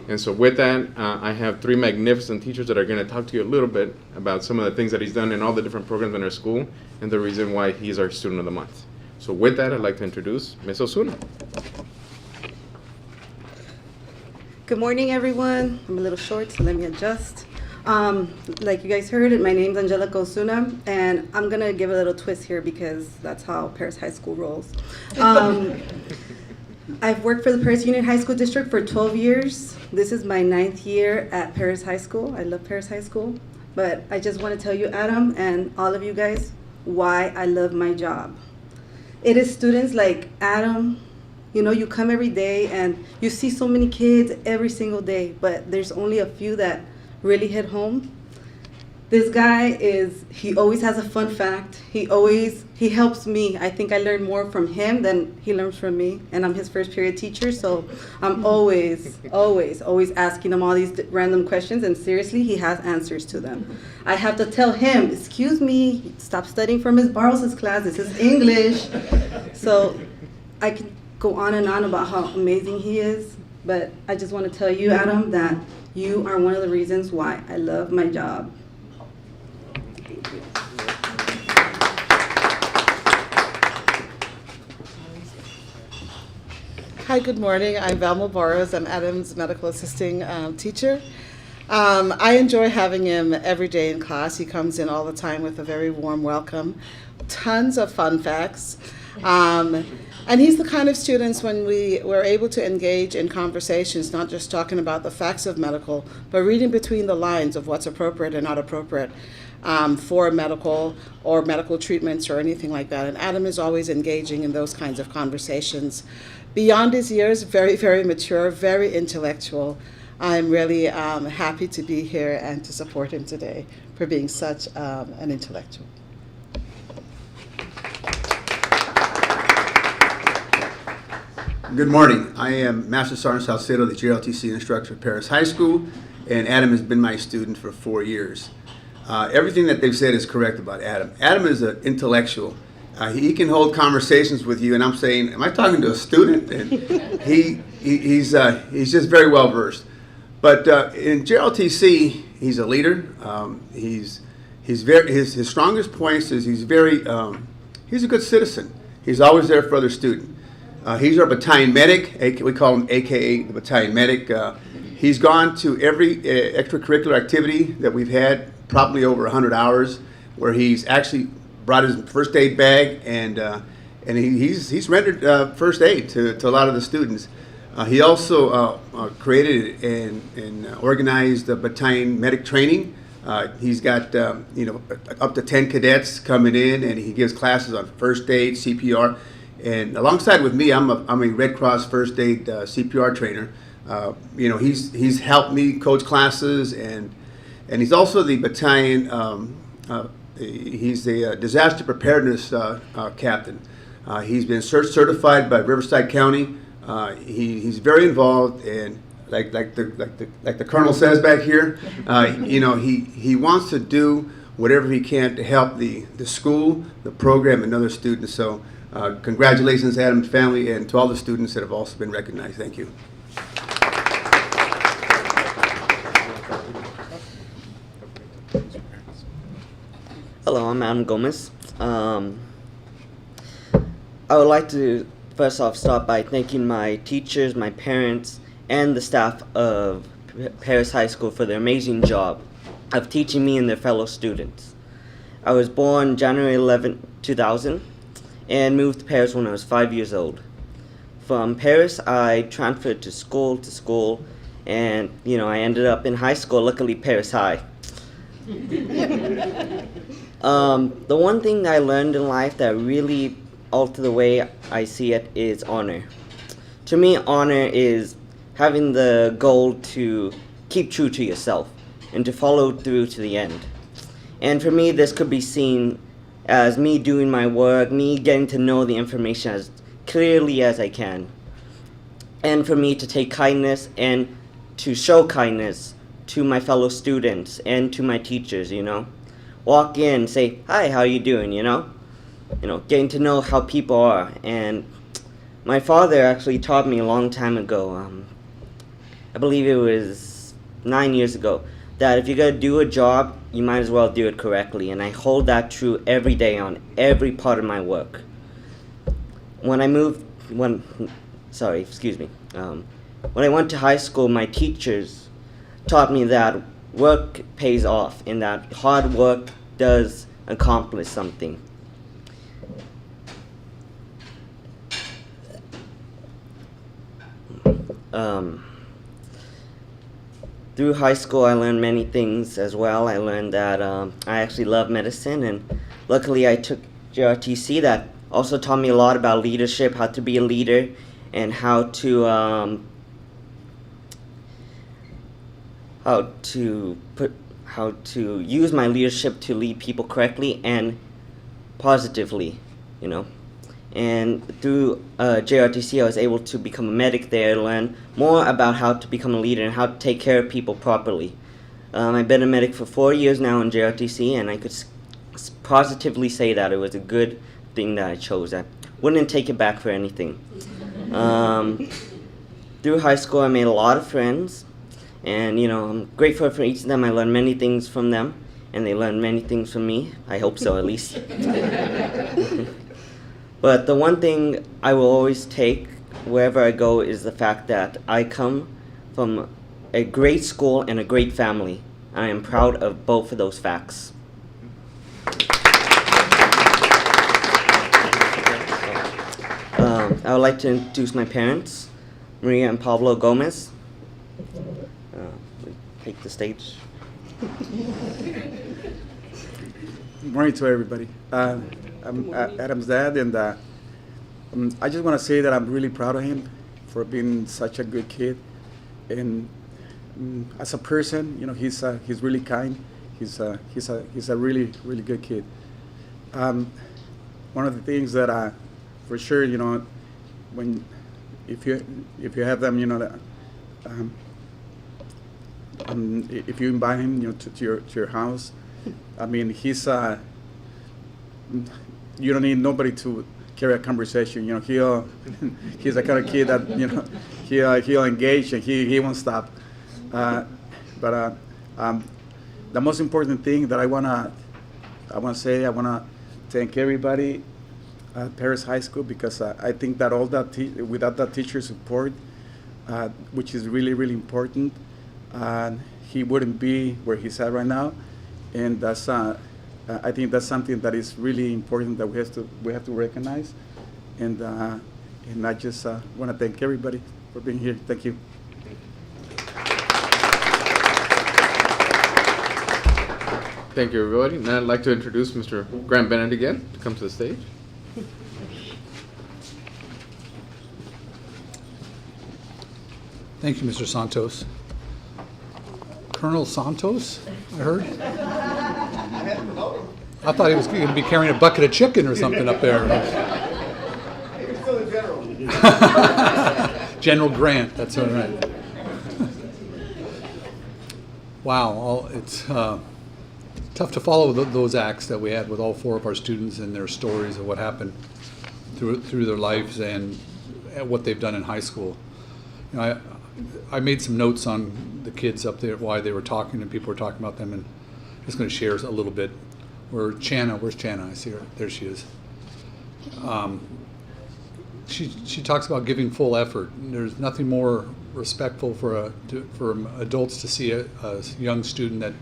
And so with that, I have 3 magnificent teachers that are going to talk to you a little bit about some of the things that he's done in all the different programs in our school and the reason why he's our Student of the Month. So with that, I'd like to introduce Ms. Osuna. Good morning, everyone. I'm a little short, so let me adjust. Like you guys heard, my name's Angelica Osuna, and I'm going to give a little twist here because that's how Perris High School rolls. I've worked for the Perris Union High School District for 12 years. This is my 9th year at Perris High School. I love Perris High School. But I just want to tell you, Adam, and all of you guys, why I love my job. It is students like Adam. You come every day and you see so many kids every single day, but there's only a few that really hit home. This guy he always has a fun fact. He helps me. I think I learn more from him than he learns from me. And I'm his first period teacher, so I'm always asking him all these random questions, and seriously, he has answers to them. I have to tell him, excuse me, stop studying for Ms. Barros' class, this is English. So I can go on and on about how amazing he is, but I just want to tell you, Adam, that you are one of the reasons why I love my job. Hi, good morning. I'm Velma Barros. I'm Adam's medical assisting teacher. I enjoy having him every day in class. He comes in all the time with a very warm welcome. tons of fun facts. And he's the kind of students when we were able to engage in conversations, not just talking about the facts of medical, but reading between the lines of what's appropriate and not appropriate for medical or medical treatments or anything like that. And Adam is always engaging in those kinds of conversations. Beyond his years, very, very mature, very intellectual. I'm really happy to be here and to support him today for being such an intellectual. Good morning. I am Master Sergeant Salcedo, the JLTC instructor at Perris High School, and Adam has been my student for 4 years. Everything that they've said is correct about Adam. Adam is an intellectual. He can hold conversations with you, and I'm saying, am I talking to a student? And he's just very well versed. But in JLTC, he's a leader. His strongest points is he's a good citizen. He's always there for other students. He's our battalion medic. We call him AKA the battalion medic. He's gone to every extracurricular activity that we've had, probably over 100 hours, where he's actually brought his first aid bag, and he's rendered first aid to a lot of the students. He also created and organized the battalion medic training. He's got up to 10 cadets coming in, and he gives classes on first aid, CPR. And alongside with me, I'm a Red Cross first aid CPR trainer. He's helped me coach classes, and he's also the battalion. He's the disaster preparedness captain. He's been certified by Riverside County. He's very involved, and like the colonel says back here, he wants to do whatever he can to help the school, the program, and other students. So. Congratulations, Adam's family, and to all the students that have also been recognized. Thank you. Hello, I'm Adam Gomez. I would like to first off start by thanking my teachers, my parents, and the staff of Perris High School for their amazing job of teaching me and their fellow students. I was born January 11, 2000. And moved to Perris when I was 5 years old. From Perris, I transferred to school, and I ended up in high school, luckily Perris High. The one thing I learned in life that really altered the way I see it is honor. To me, honor is having the goal to keep true to yourself and to follow through to the end. And for me, this could be seen as me doing my work, me getting to know the information as clearly as I can. And for me to take kindness and to show kindness to my fellow students and to my teachers, Walk in, say, hi, how you doing, Getting to know how people are. And my father actually taught me a long time ago, I believe it was 9 years ago, that if you're going to do a job, you might as well do it correctly. And I hold that true every day on every part of my work. When I went to high school, my teachers taught me that work pays off and that hard work does accomplish something. Through high school, I learned many things as well. I learned that I actually love medicine, and luckily I took JRTC that also taught me a lot about leadership, how to be a leader, and how to use my leadership to lead people correctly and positively, And through JRTC, I was able to become a medic there, learn more about how to become a leader and how to take care of people properly. I've been a medic for 4 years now in JRTC, and I could positively say that it was a good thing that I chose. I wouldn't take it back for anything. Through high school, I made a lot of friends, and I'm grateful for each of them. I learned many things from them, and they learned many things from me. I hope so, at least. But the one thing I will always take wherever I go is the fact that I come from a great school and a great family. I am proud of both of those facts. I would like to introduce my parents, Maria and Pablo Gomez. Take the stage. Good morning to everybody. I'm Adam's dad, and I just want to say that I'm really proud of him for being such a good kid. And as a person, you know, he's really kind. He's a really good kid. One of the things that for sure, you know, if you have them, you know, if you invite him, you know, to your house, I mean, he's you don't need nobody to carry a conversation. You know, he's the kind of kid that, you know, he'll engage and he won't stop. But the most important thing that I wanna thank everybody at Perris High School, because I think that without that teacher support, which is really important, he wouldn't be where he's at right now. And that's I think that's something that is really important that we have to recognize. And I just want to thank everybody for being here. Thank you. Thank you, everybody. Now I'd like to introduce Mr. Grant Bennett again to come to the stage. Thank you, Mr. Santos. Colonel Santos, I heard. I thought he was going to be carrying a bucket of chicken or something up there. Maybe still a general. General Grant, that's all right. Wow, it's tough to follow those acts that we had with all four of our students and their stories of what happened through their lives and what they've done in high school. You know, I made some notes on the kids up there, why they were talking and people were talking about them, and I'm just going to share a little bit. Where's Channa? I see her. There she is. She talks about giving full effort. There's nothing more respectful for adults to see a young student that,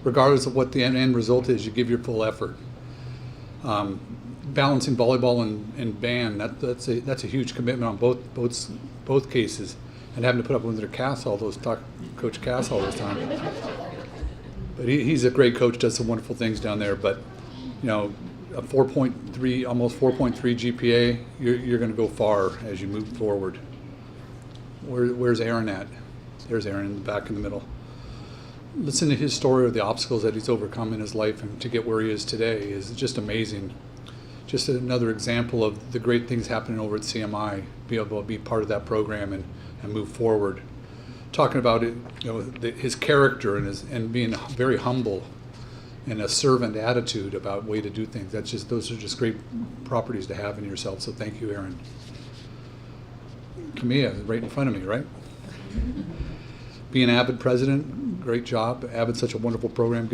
regardless of what the end result is, you give your full effort. Balancing volleyball and band, that's a huge commitment on both cases, and having to put up with Coach Cass all those time. But he's a great coach, does some wonderful things down there. But you know, a 4.3, almost 4.3 GPA, you're going to go far as you move forward. Where's Aaron at? There's Aaron in the back in the middle. Listen to his story of the obstacles that he's overcome in his life, and to get where he is today is just amazing. Just another example of the great things happening over at CMI, be able to be part of that program and move forward. Talking about it, you know, his character and being very humble and a servant attitude about way to do things. Those are just great properties to have in yourself. So thank you, Aaron. Camilla, right in front of me, right? Being Avid president, great job. Avid's such a wonderful program.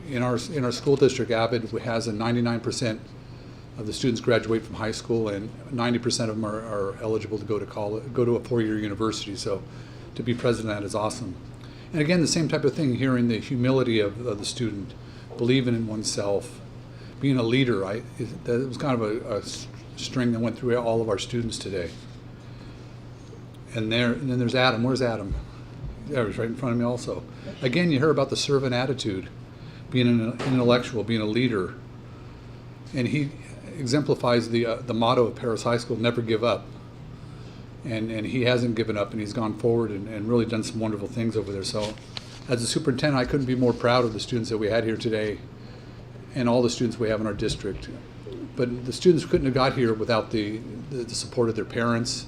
In our school district, Avid has a 99% of the students graduate from high school, and 90% of them are eligible to go to college, go to a 4-year university. So to be president of that is awesome. And again, the same type of thing, hearing the humility of the student, believing in oneself, being a leader. That was kind of a string that went through all of our students today. And then there's Adam. Where's Adam? There, he's right in front of me also. Again, you hear about the servant attitude, being an intellectual, being a leader. And he exemplifies the motto of Perris High School, never give up. And he hasn't given up, and he's gone forward and really done some wonderful things over there. So as a superintendent, I couldn't be more proud of the students that we had here today and all the students we have in our district. But the students couldn't have got here without the support of their parents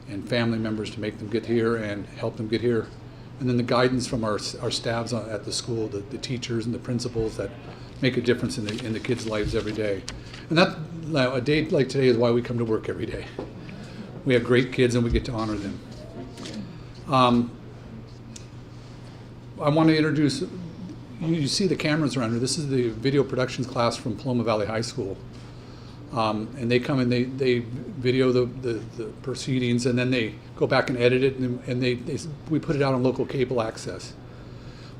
and family members to make them get here and help them get here. And then the guidance from our staffs at the school, the teachers and the principals that make a difference in the kids' lives every day. And a day like today is why we come to work every day. We have great kids and we get to honor them. I want to introduce, you see the cameras around here. This is the video productions class from Paloma Valley High School. And they come and they video the proceedings, and then they go back and edit it, and we put it out on local cable access.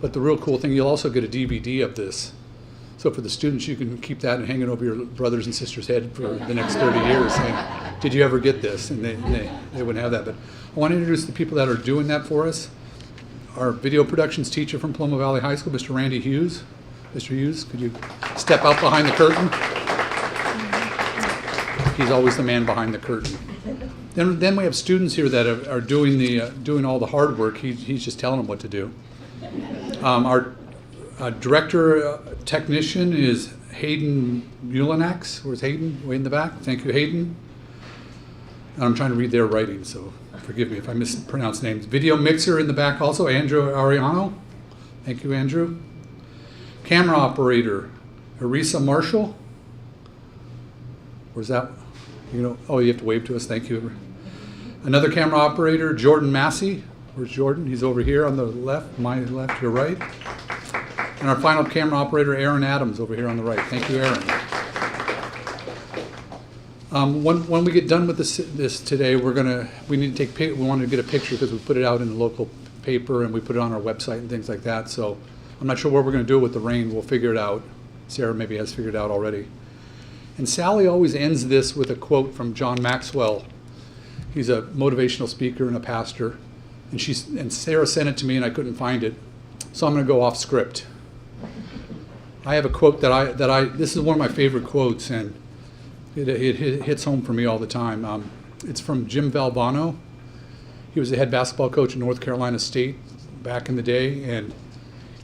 But the real cool thing, you'll also get a DVD of this. So for the students, you can keep that and hang it over your brothers and sisters' head for the next 30 years. did you ever get this? And they wouldn't have that. But I want to introduce the people that are doing that for us. Our video productions teacher from Paloma Valley High School, Mr. Randy Hughes. Mr. Hughes, could you step out behind the curtain? He's always the man behind the curtain. Then we have students here that are doing all the hard work. He's just telling them what to do. Our director technician is Hayden Mulinax. Where's Hayden? Way in the back. Thank you, Hayden. And I'm trying to read their writing, so forgive me if I mispronounce names. Video mixer in the back also, Andrew Ariano. Thank you, Andrew. Camera operator, Arisa Marshall. Where's that? Oh, you have to wave to us. Thank you. Another camera operator, Jordan Massey. Where's Jordan? He's over here on the left, my left, your right. And our final camera operator, Aaron Adams, over here on the right. Thank you, Aaron. When we get done with this today, we want to get a picture because we put it out in the local paper and we put it on our website and things like that. So I'm not sure what we're going to do with the rain. We'll figure it out. Sarah maybe has figured it out already. And Sally always ends this with a quote from John Maxwell. He's a motivational speaker and a pastor. And Sarah sent it to me and I couldn't find it. So I'm going to go off script. I have a quote this is one of my favorite quotes, and it hits home for me all the time. It's from Jim Valvano. He was the head basketball coach at North Carolina State back in the day, and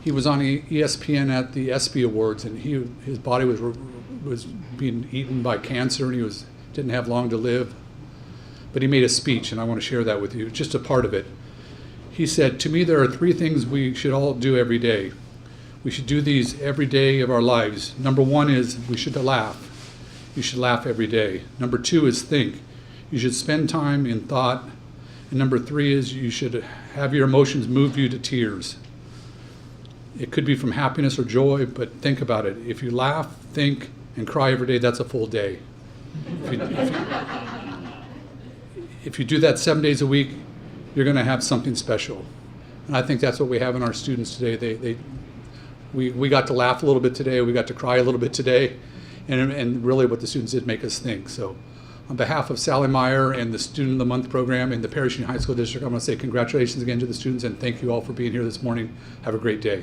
he was on ESPN at the ESPY Awards, and his body was being eaten by cancer, and he didn't have long to live. But he made a speech, and I want to share that with you, just a part of it. He said, "To me, there are 3 things we should all do every day. We should do these every day of our lives. Number 1 is we should laugh. You should laugh every day. Number 2 is think. You should spend time in thought. And number 3 is you should have your emotions move you to tears. It could be from happiness or joy, but think about it. If you laugh, think, and cry every day, that's a full day. If you do that 7 days a week, you're going to have something special." And I think that's what we have in our students today. We got to laugh a little bit today. We got to cry a little bit today. And really what the students did make us think. So on behalf of Sally Meyer and the Student of the Month program in the Perris Union High School District, I want to say congratulations again to the students and thank you all for being here this morning. Have a great day.